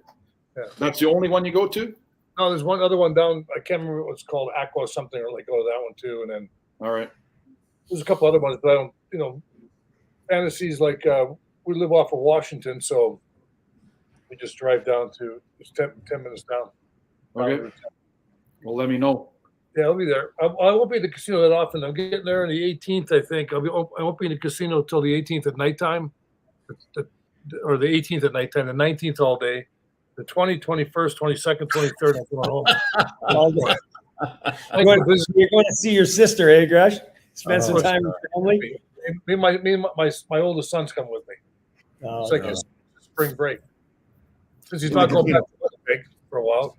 Yeah. That's the only one you go to? No, there's one other one down. I can't remember what it's called, Aqua or something, or like go to that one too. And then All right. there's a couple other ones, but I don't. Fantasies like we live off of Washington, so we just drive down to it's 10 minutes down. Okay. Well, let me know. Yeah, I'll be there. I won't be at the casino that often. I'm getting there on the 18th, I think. I won't be in the casino till the 18th at nighttime, or the 18th at nighttime. The 19th all day. The 20th, 21st, 22nd, 23rd, I'm going home. All day. You're going to see your sister, eh, Gresh? Spend some time with family. Me and my oldest son's coming with me. It's like a spring break. Since he's not going back to Winnipeg for a while.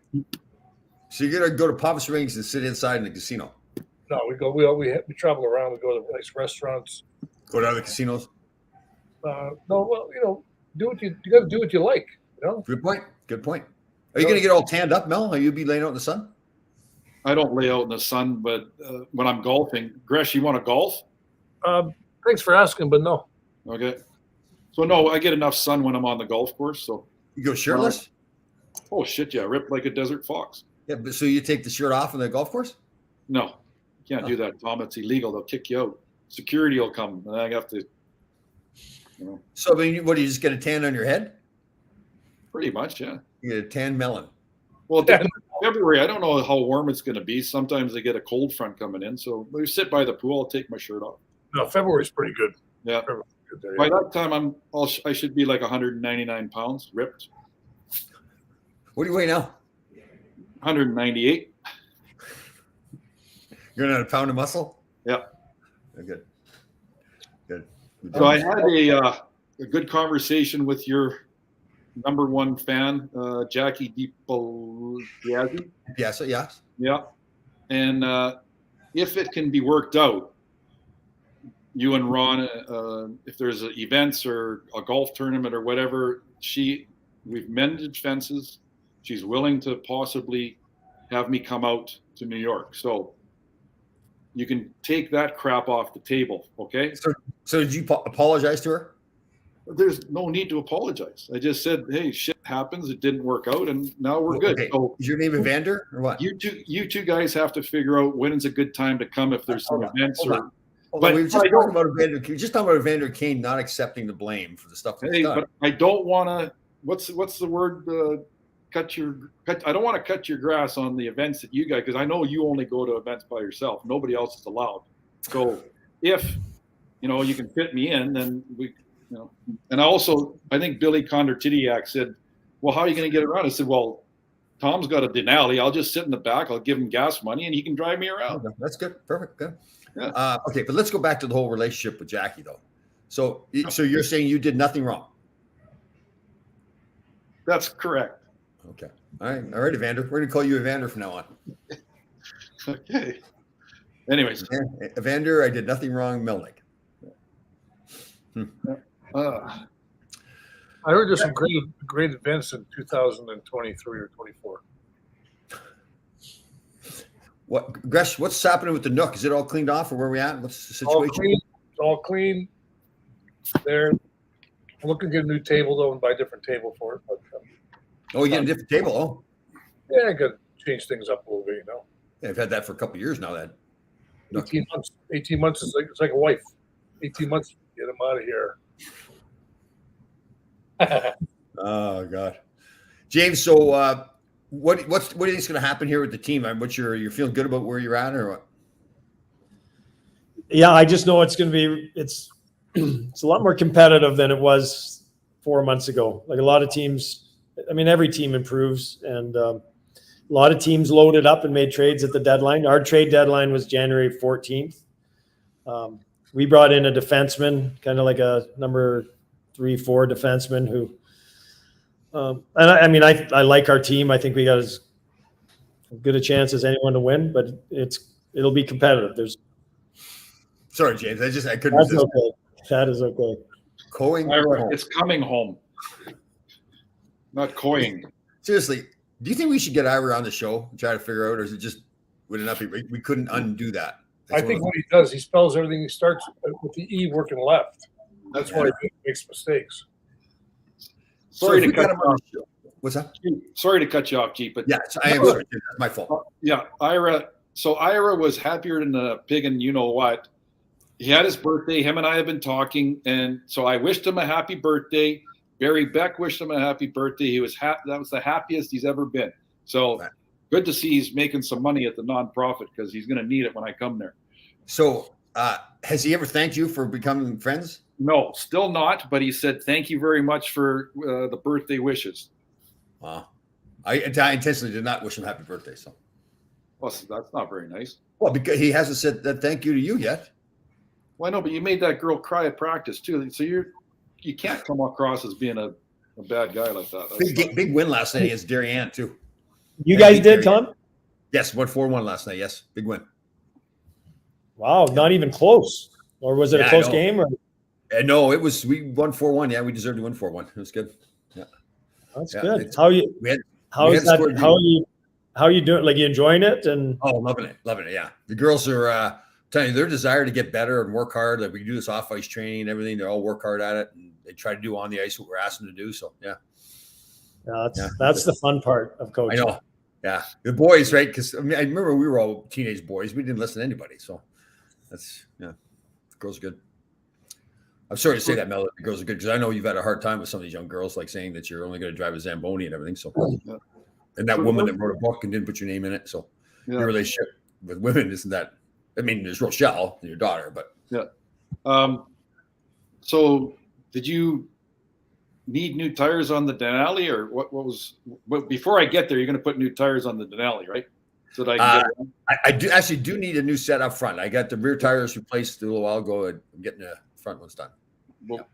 So you're gonna go to Palm Springs and sit inside in the casino? No, we travel around. We go to nice restaurants. Go to other casinos? No, well, do what you got to do what you like. Good point. Are you gonna get all tanned up, Mel? Are you be laying out in the sun? I don't lay out in the sun, but when I'm golfing, Gresh, you want to golf? Thanks for asking, but no. Okay. So no, I get enough sun when I'm on the golf course. So you go shirtless? Oh shit, yeah, ripped like a desert fox. Yeah, but so you take the shirt off on the golf course? No, you can't do that, Tom. It's illegal. They'll kick you out. Security will come, and I have to. So, what do you just get a tan on your head? Pretty much, yeah. You get a tan melon. Well, February, I don't know how warm it's going to be. Sometimes they get a cold front coming in, so we sit by the pool. I'll take my shirt off. No, February's pretty good. Yeah. Good there, By that time, I should be like 199 pounds, ripped. What do you weigh now? 198. You're not a pound of muscle? Yeah. Good. So I had a good conversation with your number one fan, Jackie DiPiazzi. Yes. Yeah. And if it can be worked out, you and Ron, if there's events or a golf tournament or whatever, we've mended fences. She's willing to possibly have me come out to New York. So you can take that crap off the table, okay? So did you apologize to her? There's no need to apologize. I just said, hey, shit happens. It didn't work out, and now we're good. Okay. So is your name Evander or what? you two guys have to figure out when is a good time to come if there's some events or. But we were just talking about Evander Kane not accepting the blame for the stuff that's done. But I don't want to. What's the word? I don't want to cut your grass on the events that you guys, because I know you only go to events by yourself. Nobody else is allowed. So if you can fit me in, then we. And I think Billy Kondratidiak said, well, how are you going to get around? I said, well, Tom's got a Denali. I'll just sit in the back. I'll give him gas money and he can drive me around. Okay, that's good. Perfect. Good. Yeah. Okay. But let's go back to the whole relationship with Jackie though. So you're saying you did nothing wrong. That's correct. Okay. All right, Evander. We're going to call you Evander from now on. Okay. Anyways. Evander, I did nothing wrong, Melnick. I heard there's some great events in 2023 or 24. Gresh, what's happening with the Nook? Is it all cleaned off, or where are we at? What's the situation? All clean. They're looking to get a new table though, and buy a different table for it. But, you get a different table. Oh, yeah, I got to change things up a little bit, Yeah, I've had that for a couple of years now. That 18 months is it's like a wife. 18 months, get them out of here. Oh God, James. So what do you think is going to happen here with the team? What's you're feeling good about where you're at, or what? Yeah, I just know it's going to be it's a lot more competitive than it was 4 months ago. Like a lot of teams, I mean, every team improves, and a lot of teams loaded up and made trades at the deadline. Our trade deadline was January 14th. We brought in a defenseman, kind of like a number 3-4 defenseman who, I like our team. I think we got as good a chance as anyone to win, but it'll be competitive. Sorry, James. I couldn't That's resist. okay. That is okay. Coing. It's coming home. Not coing. Seriously, do you think we should get Ira on the show and try to figure out, or is it just would it not be? We couldn't undo that. I think what he does, he spells everything. He starts with the E working left. That's why he makes mistakes. Sorry to cut you off. What's that? Sorry to cut you off, G, but I am sorry. That's my fault. Yeah, Ira. So Ira was happier than a pig, and you know what? He had his birthday. Him and I have been talking, and so I wished him a happy birthday. Barry Beck wished him a happy birthday. He was that was the happiest he's ever been. So good to see he's making some money at the nonprofit because he's going to need it when I come there. So has he ever thanked you for becoming friends? No, still not. But he said thank you very much for the birthday wishes. Wow, I intentionally did not wish him happy birthday. So, well, that's not very nice. Well, because he hasn't said that thank you to you yet. Well, I know, but you made that girl cry at practice too. So you can't come across as being a bad guy like that. Big win last night against Darien too. You guys did, Tom? Yes, 4-1 last night. Yes, big win. Wow, not even close. Or was it a close game? Or? No, it was. We won 4-1. Yeah, we deserved to win 4-1. It was good. Yeah, that's good. How are you doing? Like, you enjoying it? And loving it. Yeah, the girls are telling you their desire to get better and work hard. Like, we do this off ice training and everything. They all work hard at it, and they try to do on the ice what we're asking them to do. So that's the fun part of coaching. I know. Yeah, the boys, right? Because I remember we were all teenage boys. We didn't listen to anybody. So that's the girls are good. I'm sorry to say that, Mel. The girls are good because I know you've had a hard time with some of these young girls, like saying that you're only going to drive a Zamboni and everything. So, and that woman that wrote a book and didn't put your name in it. So, your relationship with women isn't that. I mean, there's Rochelle, your daughter, but So, did you need new tires on the Denali, or what was? Before I get there, you're going to put new tires on the Denali, right? So that I can get I do need a new set up front. I got the rear tires replaced a little while ago. I'm getting the front ones done. Well,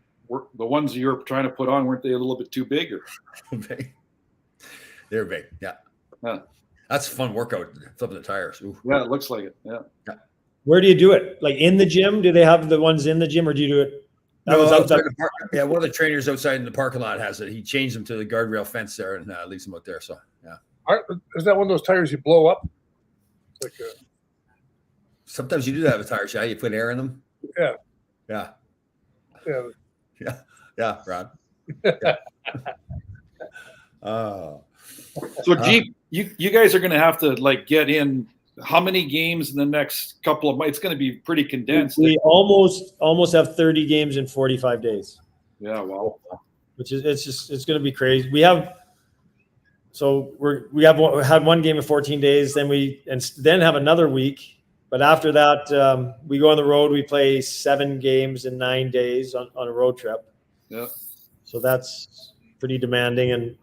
the ones you were trying to put on, weren't they a little bit too big? Or they're big. Yeah. That's a fun workout, flipping the tires. Ooh. Yeah, it looks like it. Yeah. Where do you do it? Like in the gym? Do they have the ones in the gym, or do you do it? That was outside. Yeah, one of the trainers outside in the parking lot has it. He changed them to the guardrail fence there and leaves them out there. So yeah. Is that one of those tires you blow up? Like sometimes you do that with tires. Yeah, you put air in them. Yeah. Yeah. Yeah. Yeah. Yeah, Rod. Yeah. Oh. So, Jeep, you guys are going to have to like get in how many games in the next couple of months? It's going to be pretty condensed. We almost have 30 games in 45 days. Yeah, wow. Which is it's going to be crazy. We have had one game in 14 days, then have another week. But after that, we go on the road. We play 7 games in 9 days on a road trip. Yeah. So that's pretty demanding,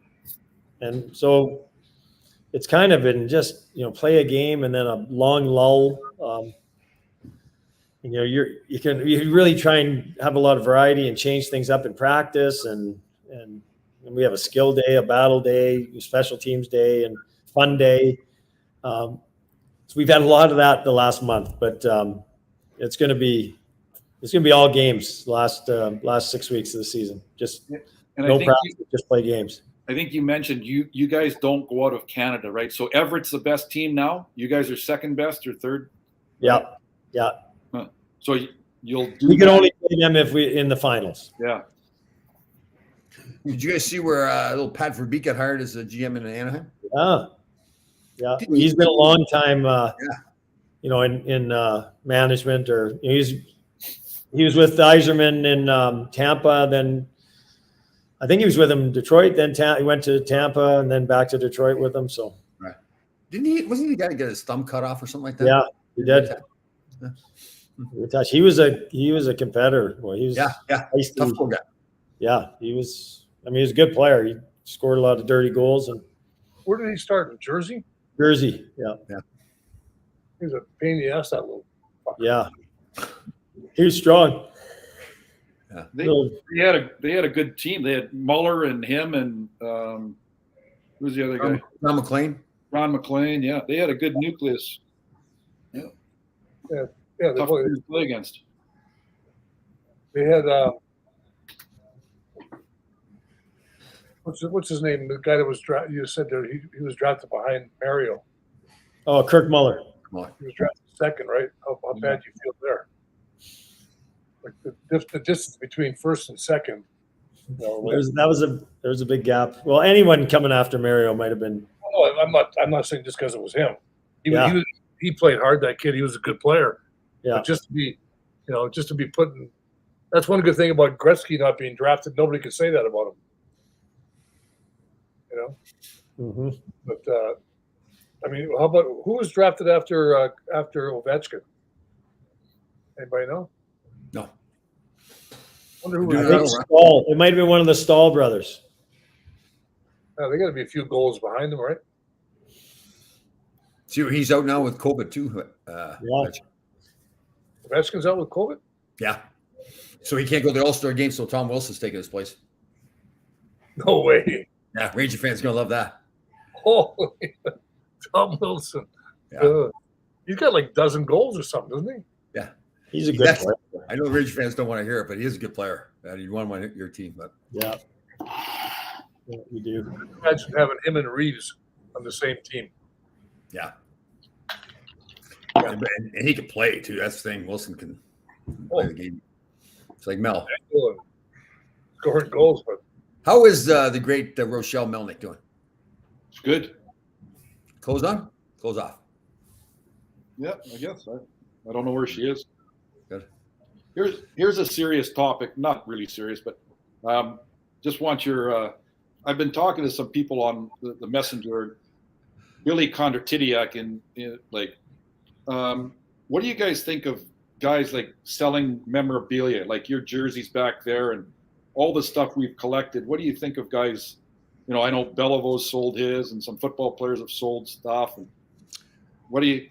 and so it's kind of been just play a game and then a long lull. You really try and have a lot of variety and change things up in practice, and we have a skill day, a battle day, a special teams day, and fun day. So we've had a lot of that the last month, but it's going to be all games last 6 weeks of the season. Just no practice, just play games. I think you mentioned you guys don't go out of Canada, right? So Everett's the best team now. You guys are second best or third? Yeah. Yeah. Huh. So you'll do. We can only play them if we in the finals. Yeah. Did you guys see where little Pat Verbeek got hired as a GM in Anaheim? Yeah. He's been a long time, in management, or he was with Yzerman in Tampa. Then I think he was with him in Detroit. Then he went to Tampa and then back to Detroit with him. So right. Wasn't he the guy to get his thumb cut off or something like that? Yeah, he did. He was a competitor. Well, he was tough guy. Yeah, he was. I mean, he was a good player. He scored a lot of dirty goals. And where did he start? In Jersey? Jersey, yeah. He was a pain in the ass, that little fucker. Yeah. He was strong. Yeah. They had a good team. They had Muller and him and who's the other guy? Ron McLean. Yeah, they had a good nucleus. Yeah. Tough to play against. They had what's his name? The guy that was drafted. You said there he was drafted behind Mario. Oh, Kirk Muller. He was drafted second, right? How bad you feel there? Like the distance between first and second. There was a big gap. Well, anyone coming after Mario might have been. Oh, I'm not saying just because it was him. He played hard. That kid. He was a good player. Yeah. But just to be put in. That's one good thing about Gretzky not being drafted. Nobody could say that about him. Mm-hmm. But I mean, how about who was drafted after Ovechkin? Anybody know? No. Wonder who Stahl. It might have been one of the Stahl brothers. They got to be a few goals behind them, right? See, he's out now with COVID too. Ovechkin's out with COVID? Yeah. So he can't go to the All-Star game, so Tom Wilson's taking his place. No way. Yeah, Ranger fans going to love that. Holy Tom Wilson. Yeah. He's got like a dozen goals or something, doesn't he? Yeah. He's a good player. I know Ranger fans don't want to hear it, but he is a good player. You'd want him on your team. But yeah, we do. Imagine having him and Reeves on the same team. Yeah. And he can play, too. That's the thing. Wilson can play the game. It's like Mel. Scoring goals, but how is the great Rochelle Melnick doing? It's good. Close on? Close off? Yeah, I guess. I don't know where she is. Good. Here's a serious topic. Not really serious, but just want your I've been talking to some people on the messenger. Billy Kondratidiak what do you guys think of guys like selling memorabilia, like your jerseys back there and all the stuff we've collected? What do you think of guys? I know Beliveau sold his, and some football players have sold stuff. And what do you?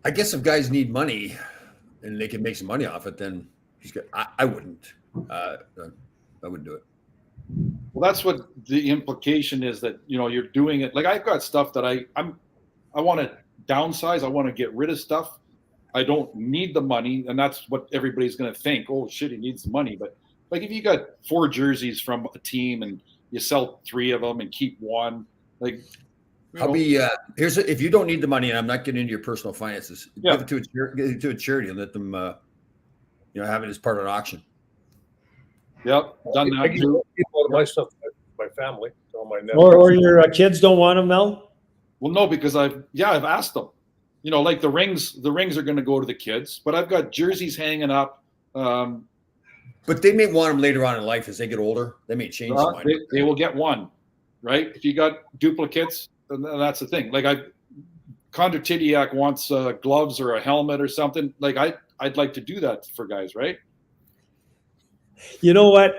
I guess if guys need money and they can make some money off it, then he's good. I wouldn't. I wouldn't do it. Well, that's what the implication is, that you're doing it. Like I've got stuff that I want to downsize. I want to get rid of stuff, I don't need the money, and that's what everybody's going to think. Oh shit, he needs the money. But like if you got 4 jerseys from a team and you sell 3 of them and keep 1, like if you don't need the money, and I'm not getting into your personal finances, give it to a charity and let them have it as part of an auction. Yep, done that. I give all my stuff to my family, to all my nephews. Or your kids don't want them, Mel? Well, no, because I've asked them. Like the rings are going to go to the kids, but I've got jerseys hanging up. But they may want them later on in life as they get older. They may change their mind. They will get one, right? If you got duplicates, then that's the thing. Like Condor-Tidiak wants gloves or a helmet or something. Like I'd like to do that for guys, right? You know what,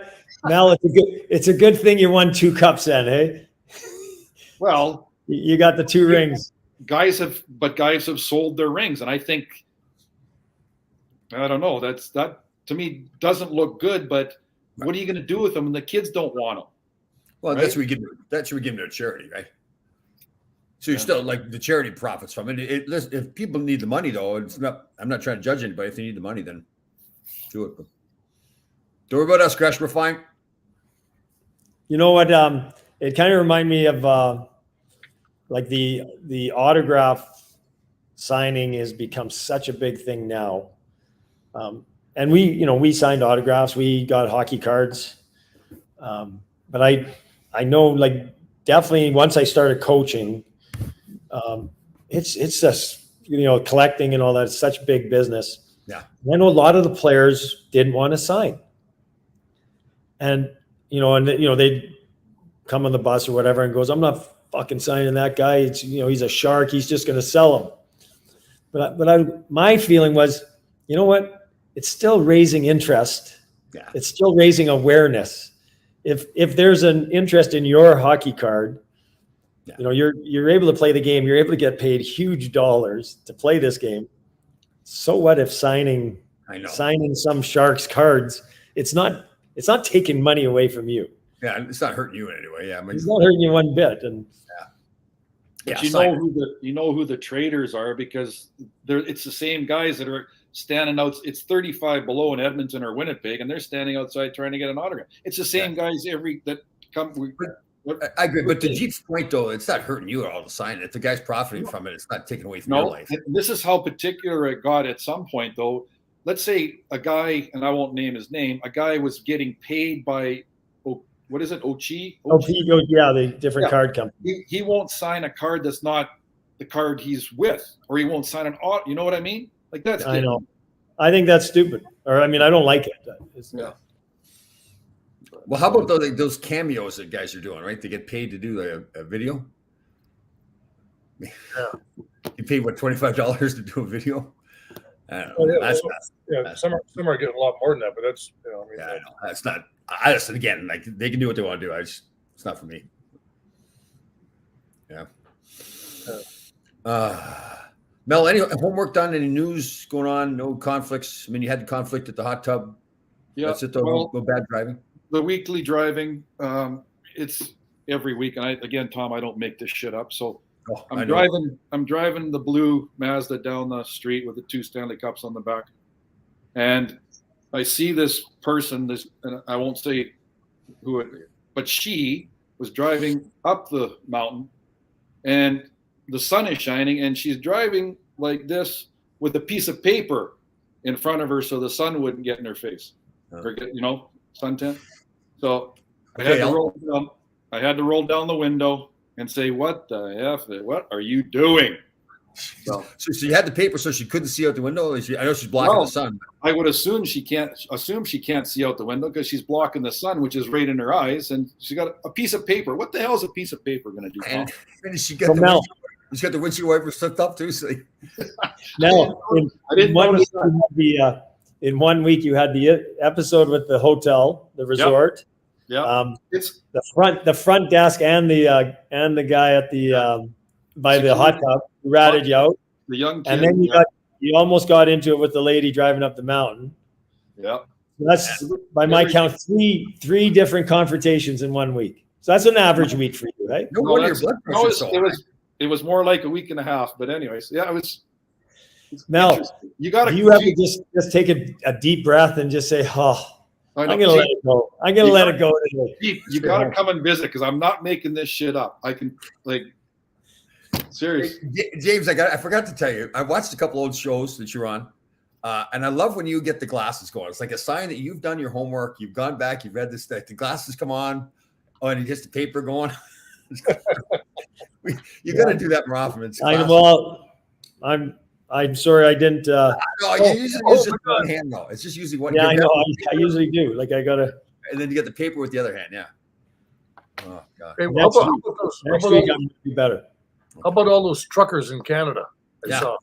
Mel? It's a good thing you won 2 cups then, hey? Well, you got the 2 rings. Guys have sold their rings, and I think I don't know. That to me doesn't look good. But what are you going to do with them? And the kids don't want them. Well, right? that's where we give them to a charity, right? So you're still like the charity profits from it. If people need the money, though, it's not. I'm not trying to judge anybody. If they need the money, then do it. But don't worry about us, Gresh. We're fine. You know what? It kind of reminded me of like the autograph signing has become such a big thing now. And we signed autographs, we got hockey cards. But I know, like, definitely once I started coaching, it's just, collecting and all that. It's such big business. Yeah. I know a lot of the players didn't want to sign. And, they'd come on the bus or whatever and goes, I'm not fucking signing that guy. It's, he's a shark. He's just going to sell him. But my feeling was, you know what? It's still raising interest. Yeah. It's still raising awareness. If there's an interest in your hockey card, you're able to play the game. You're able to get paid huge dollars to play this game. So what if signing some Sharks cards? It's not taking money away from you. Yeah, it's not hurting you in any way. Yeah, it's not hurting you one bit. And but you know who the traders are, because it's the same guys that are standing out. It's 35 below in Edmonton or Winnipeg, and they're standing outside trying to get an autograph. It's the same guys that come. I agree, but to Jeep's point, though, it's not hurting you at all to sign it. If the guy's profiting from it, it's not taking away from your life. This is how particular it got at some point, though. Let's say a guy, and I won't name his name, a guy was getting paid by, what is it, Ochi? Yeah, the different card company. He won't sign a card that's not the card he's with, or he won't sign an auto. You know what I mean? Like that's. I know. I think that's stupid. Or I don't like it. Yeah. Well, how about those cameos that guys are doing, right? They get paid to do a video. Yeah. You paid $25 to do a video? I don't know. Some are getting a lot more than that, but that's I know. That's not. Again, like, they can do what they want to do. It's not for me. Yeah. Mel, any homework done? Any news going on? No conflicts? I mean, you had the conflict at the hot tub. Yeah. That's it, though. No bad driving. The weekly driving, it's every week. And again, Tom, I don't make this shit up. So I'm driving the blue Mazda down the street with the 2 Stanley Cups on the back, and I see this person. And I won't say who it, but she was driving up the mountain, and the sun is shining, and she's driving like this with a piece of paper in front of her so the sun wouldn't get in her face or get, suntan. So I had to roll down the window and say, what the F, what are you doing? So you had the paper so she couldn't see out the window? I know she's blocking the sun. I would assume she can't see out the window because she's blocking the sun, which is right in her eyes, and she's got a piece of paper. What the hell is a piece of paper going to do? And she got she's got the windshield wiper slipped up too. So. Now, in 1 week you had the episode with the hotel, the resort. Yeah. It's the front desk and the guy at the by the hot tub who ratted you out. The young kid, and then you almost got into it with the lady driving up the mountain. Yeah. That's by my count three different confrontations in 1 week. So that's an average week for you, right? It was more like a week and a half. But anyways, yeah, it Mel, You got do you ever just take a deep breath and just say, "Oh, I'm gonna let it go. I'm gonna let it go today." You got to come and visit because I'm not making this shit up. I can serious. James, I forgot to tell you, I watched a couple old shows that you're on. And I love when you get the glasses going. It's like a sign that you've done your homework. You've gone back. You've read this. The glasses come on. Oh, and you get the paper going. You got to do that more often. I'm sorry I didn't. No, you usually use just one hand though. It's just usually one. Yeah, I know. I usually do. Like I gotta. And then you get the paper with the other hand. Yeah. Oh God. Hey, Next week I'm gonna be better. How about all those truckers in Canada? Yeah.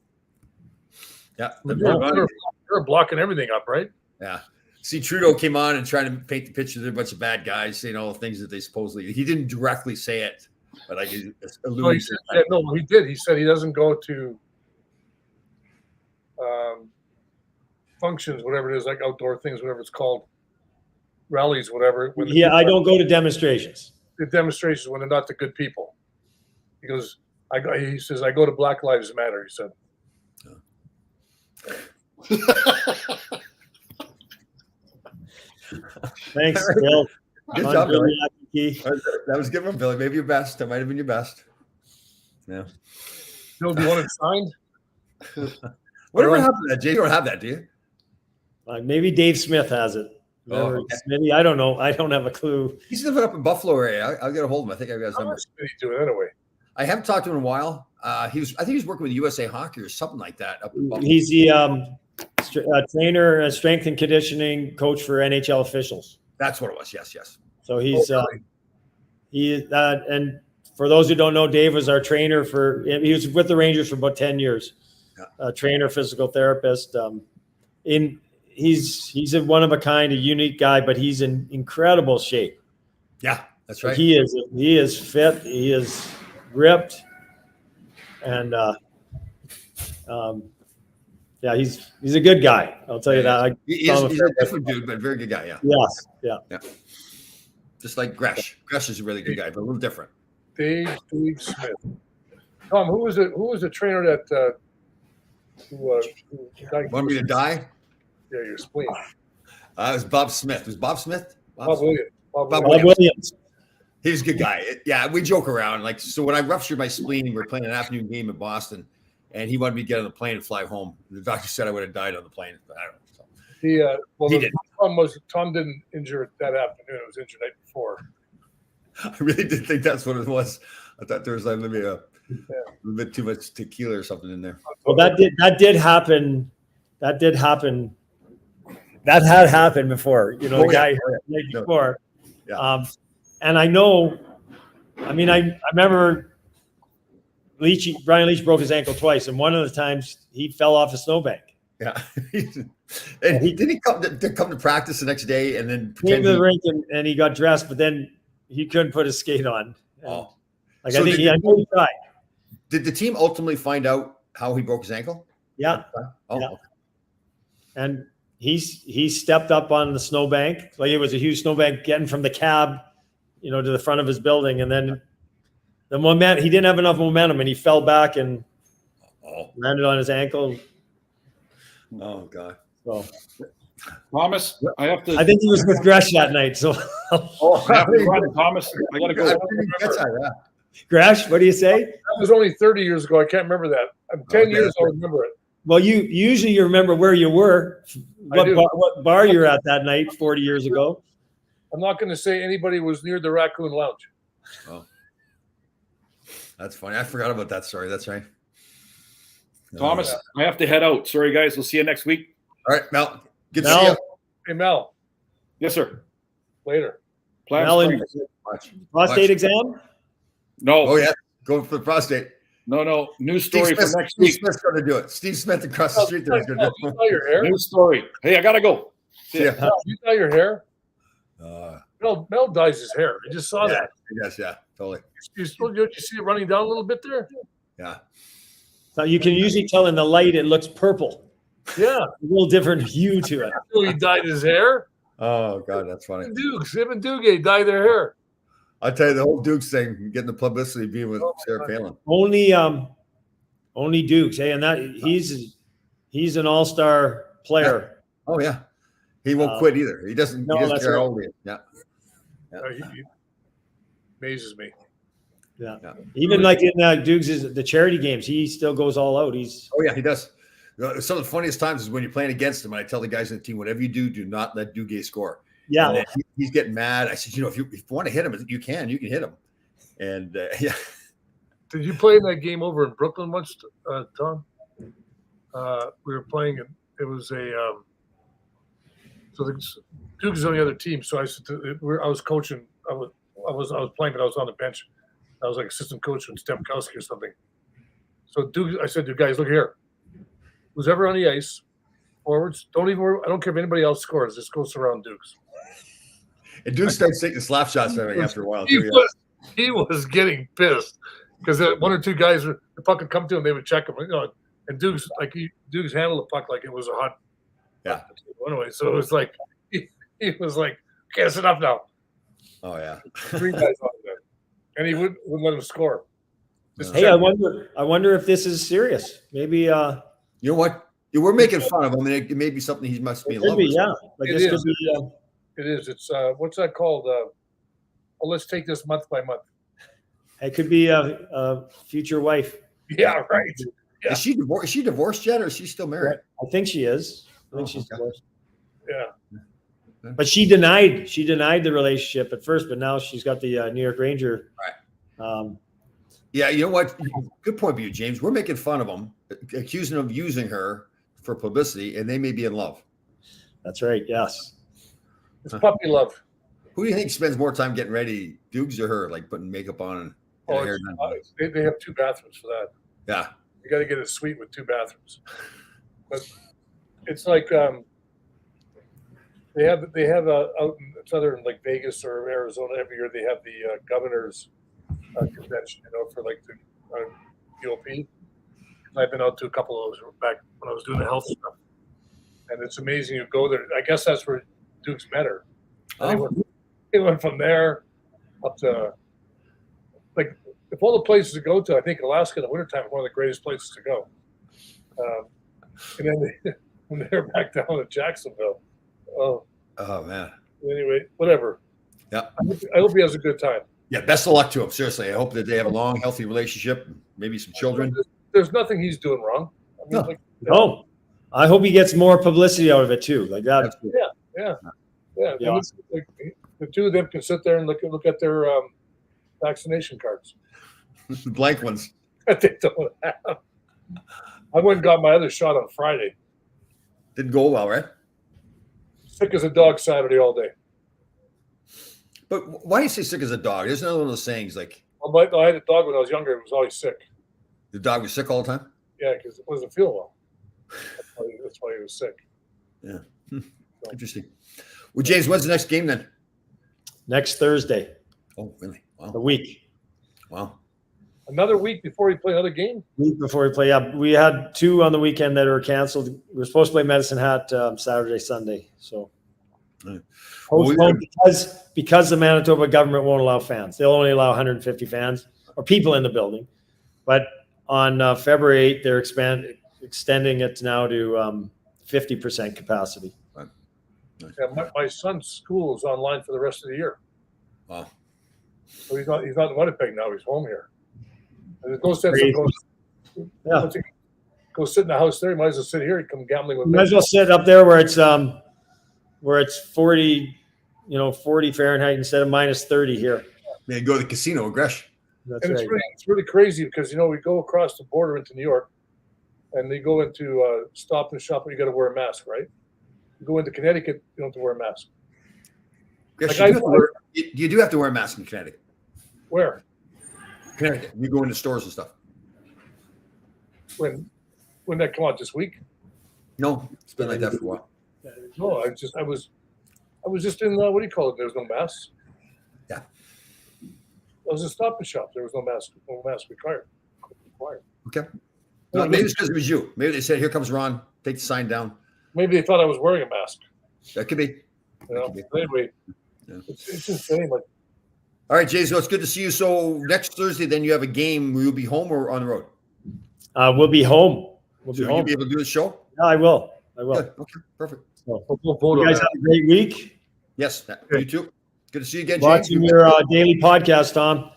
Yeah. They're blocking everything up, right? Yeah. See, Trudeau came on and tried to paint the picture. They're a bunch of bad guys saying all the things that they supposedly. He didn't directly say it, but I could allude to it. No, he did. He said he doesn't go to functions, whatever it is, like outdoor things, whatever it's called, rallies, whatever. I don't go to demonstrations. The demonstrations when they're not the good people. He goes, he says, I go to Black Lives Matter. He said. Thanks, Bill. Good job, Billy. That was good one, Billy. Maybe your best. That might have been your best. Yeah. Bill, do you want it signed? Whatever happened to that, Jay? You don't have that, do you? Maybe Dave Smith has it. Maybe I don't know. I don't have a clue. He's living up in Buffalo area. I'll get a hold of him. I think I've got his number. What's he doing anyway? I haven't talked to him in a while. I think he was working with USA Hockey or something like that. Up in Buffalo. He's the trainer, strength and conditioning coach for NHL officials. That's what it was. Yes. So he's and for those who don't know, Dave was our trainer he was with the Rangers for about 10 years. Yeah. Trainer, physical therapist. He's a one of a kind, a unique guy, but he's in incredible shape. Yeah, that's right. He is fit. He is ripped, and yeah, he's a good guy. I'll tell you that. He's a different dude, but very good guy. Yeah. Yes. Yeah. Just like Gresh. Gresh is a really good guy, but a little different. Dave Smith. Tom, who was the trainer that wanted me to die? Yeah, your spleen. It was Bob Smith. Was Bob Smith? Bob Williams. Bob Williams. He was a good guy. Yeah, we joke around. Like, so when I ruptured my spleen, we were playing an afternoon game in Boston, and he wanted me to get on the plane and fly home. The doctor said I would have died on the plane, but I don't know. So. He didn't. Tom didn't injure it that afternoon. It was injured the night before. I really did think that's what it was. I thought there was like maybe a little bit too much tequila or something in there. Well, that did happen. That did happen. That had happened before. You know, guy before. Yeah. And I know. I mean, I remember Brian Leach broke his ankle twice, and one of the times he fell off a snowbank. Yeah, and he didn't come to practice the next day, and then came to the rink and he got dressed, but then he couldn't put his skate on. Oh, like so I know he tried. Did the team ultimately find out how he broke his ankle? Yeah. Oh, yeah. Okay. And he stepped up on the snowbank, like it was a huge snowbank, getting from the cab, to the front of his building, and then the momentum. He didn't have enough momentum, and he fell back and landed on his ankle. Oh God! So, Thomas, I think he was with Gresh that night. So, I have to run, Thomas. I got to go. Gresh, what do you say? That was only 30 years ago. I can't remember that. 10 years, I remember it. Well, you usually remember where you were, what bar you were at that night 40 years ago. I'm not going to say anybody was near the Raccoon Lounge. Oh, that's funny. I forgot about that story. That's right. Thomas, I have to head out. Sorry, guys. We'll see you next week. All right, Mel. Good to see you. Hey, Mel. Yes, sir. Later. Prostate exam? No. Oh, yeah. Going for the prostate. No. New story for next week. Steve Smith's going to do it. Steve Smith across the street there is going to do it. Your hair? New story. Hey, I got to go. Yeah. You dye your hair? Mel dyes his hair. I just saw that. Yes, yeah. Totally. You see it running down a little bit there? Yeah. So you can usually tell in the light it looks purple. Yeah. A little different hue to it. He dyed his hair? Oh, God, that's funny. Dukes, him and Dugay dye their hair. I'll tell you, the whole Dukes thing, getting the publicity being with Sarah Palin. Only Dukes, hey, and that He's an all-star player. Oh yeah, he won't quit either. He doesn't. No, he doesn't that's care right. how old he is. Yeah. He amazes me. Yeah. Yeah. Even like in Dukes' the charity games, he still goes all out. He's Oh yeah, he does. Some of the funniest times is when you're playing against him. And I tell the guys on the team, whatever you do not let Duguay score. yeah. And then he's getting mad. I said, if you want to hit him, you can hit him. And yeah. Did you play in that game over in Brooklyn once, Tom? We were playing, and it was a so the Duke is on the other team. So I was coaching. I was playing, but I was on the bench. I was like assistant coach from Stemkowski or something. So Duke, I said to guys, look here. Who's ever on the ice, forwards, don't even worry. I don't care if anybody else scores. Just go surround Dukes. And Duke starts taking slap shots after a while. He was getting pissed because one or two guys, the puck would come to him, they would check him. And Dukes handled the puck like it was a hot. Yeah. Anyway, so it was like he was like, okay, that's enough now. Oh yeah. 3 guys on there, and he wouldn't let him score. Hey, I wonder if this is serious. Maybe You know what? Yeah, we're making fun of him, and it may be something he must be in love with. yeah. Like It this is. could be It is. It's what's that called? Let's take this month by month. it could be a future wife. Yeah, right. Yeah. Is she divorced? Is she divorced yet, or is she still married? I think she is. I think Oh, she's okay. divorced. Yeah. But she denied the relationship at first, but now she's got the New York Ranger. Right. Yeah, you know what? Good point by you, James. We're making fun of him, accusing him of using her for publicity, and they may be in love. That's right. Yes. It's puppy love. Who do you think spends more time getting ready, Dukes or her, like putting makeup on and Oh, hair done? they have 2 bathrooms for that. Yeah. You got to get a suite with 2 bathrooms. But it's like they have out in, it's either in like Vegas or Arizona every year. They have the governor's convention, for like the GOP. I've been out to a couple of those back when I was doing the health stuff, and it's amazing. You go there. I guess that's where Dukes met her. They went from there up to like if all the places to go to. I think Alaska in the wintertime is one of the greatest places to go. And then when they're back down in Jacksonville. Oh man. Anyway, whatever. Yeah. I hope he has a good time. Yeah. Best of luck to him. Seriously, I hope that they have a long, healthy relationship. Maybe some children. There's nothing he's doing wrong. I mean, No. like, Oh, I hope he gets more publicity out of it too. Like that. Absolutely. yeah. Yeah. And it's like, the 2 of them can sit there and look at their vaccination cards. Blank ones. That they don't have. I went and got my other shot on Friday. Didn't go well, right? Sick as a dog Saturday all day. But why do you say sick as a dog? There's another one of those sayings like I had a dog when I was younger. It was always sick. the dog was sick all the time. Yeah, because it wasn't feel well. That's why he was sick. Yeah. Interesting. Well, James, when's the next game then? Next Thursday, Oh, really? the Wow. week Another week before we play another game. before we play. Yeah, we had 2 on the weekend that were canceled. We were supposed to play Medicine Hat Saturday, Sunday. So Right. postponed because the Manitoba government won't allow fans. They'll only allow 150 fans or people in the building. But on February 8th, they're extending it now to 50% capacity. Yeah, my son's school is online for the rest of the year. Wow. So he's not in Winnipeg now. He's home here. And there's no sense Crazy. of going. Yeah. Go sit in the house there. You might as well sit here and come gambling with You me. might as well sit up there where it's 40, 40 Fahrenheit instead of minus 30 here. Man, go to the casino with Gresh. That's And right. it's really crazy because we go across the border into New York, and they go into Stop and Shop, and you got to wear a mask, right? You go into Connecticut, you don't have to wear a mask. Gresh, Like you do have to wear a mask in Connecticut. Where? Connecticut. You go into stores and stuff. When that come out this week? No, it's been like that for a while. No, I was just in what do you call it? There was no mask. Yeah. I was in Stop and Shop. There was no mask required. Okay. No, maybe it's because it was you. Maybe they said, "Here comes Ron. Take the sign down." Maybe they thought I was wearing a mask. That could be. Anyway, Yeah. it's insane. Like, All right, Jay. So it's good to see you. So next Thursday, then you have a game. Will you be home or on the road? We'll be home. We'll So be will you home. be able to do the show? Yeah, I will. I will. Good. Okay, perfect. So, We'll vote you on guys that. have a great week. Yes, you too. Good to see you again, James. Watching your daily podcast, Tom.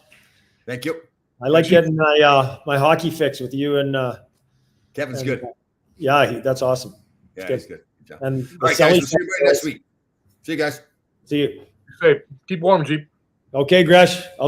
Thank you. I like getting my hockey fix with you and Kevin's and, good. Yeah, that's awesome. Yeah, good. he's good. Good job. And All right, guys. We'll see you next week. See you guys. See you. Say, keep warm, Jeep. Okay, Gresh. I'll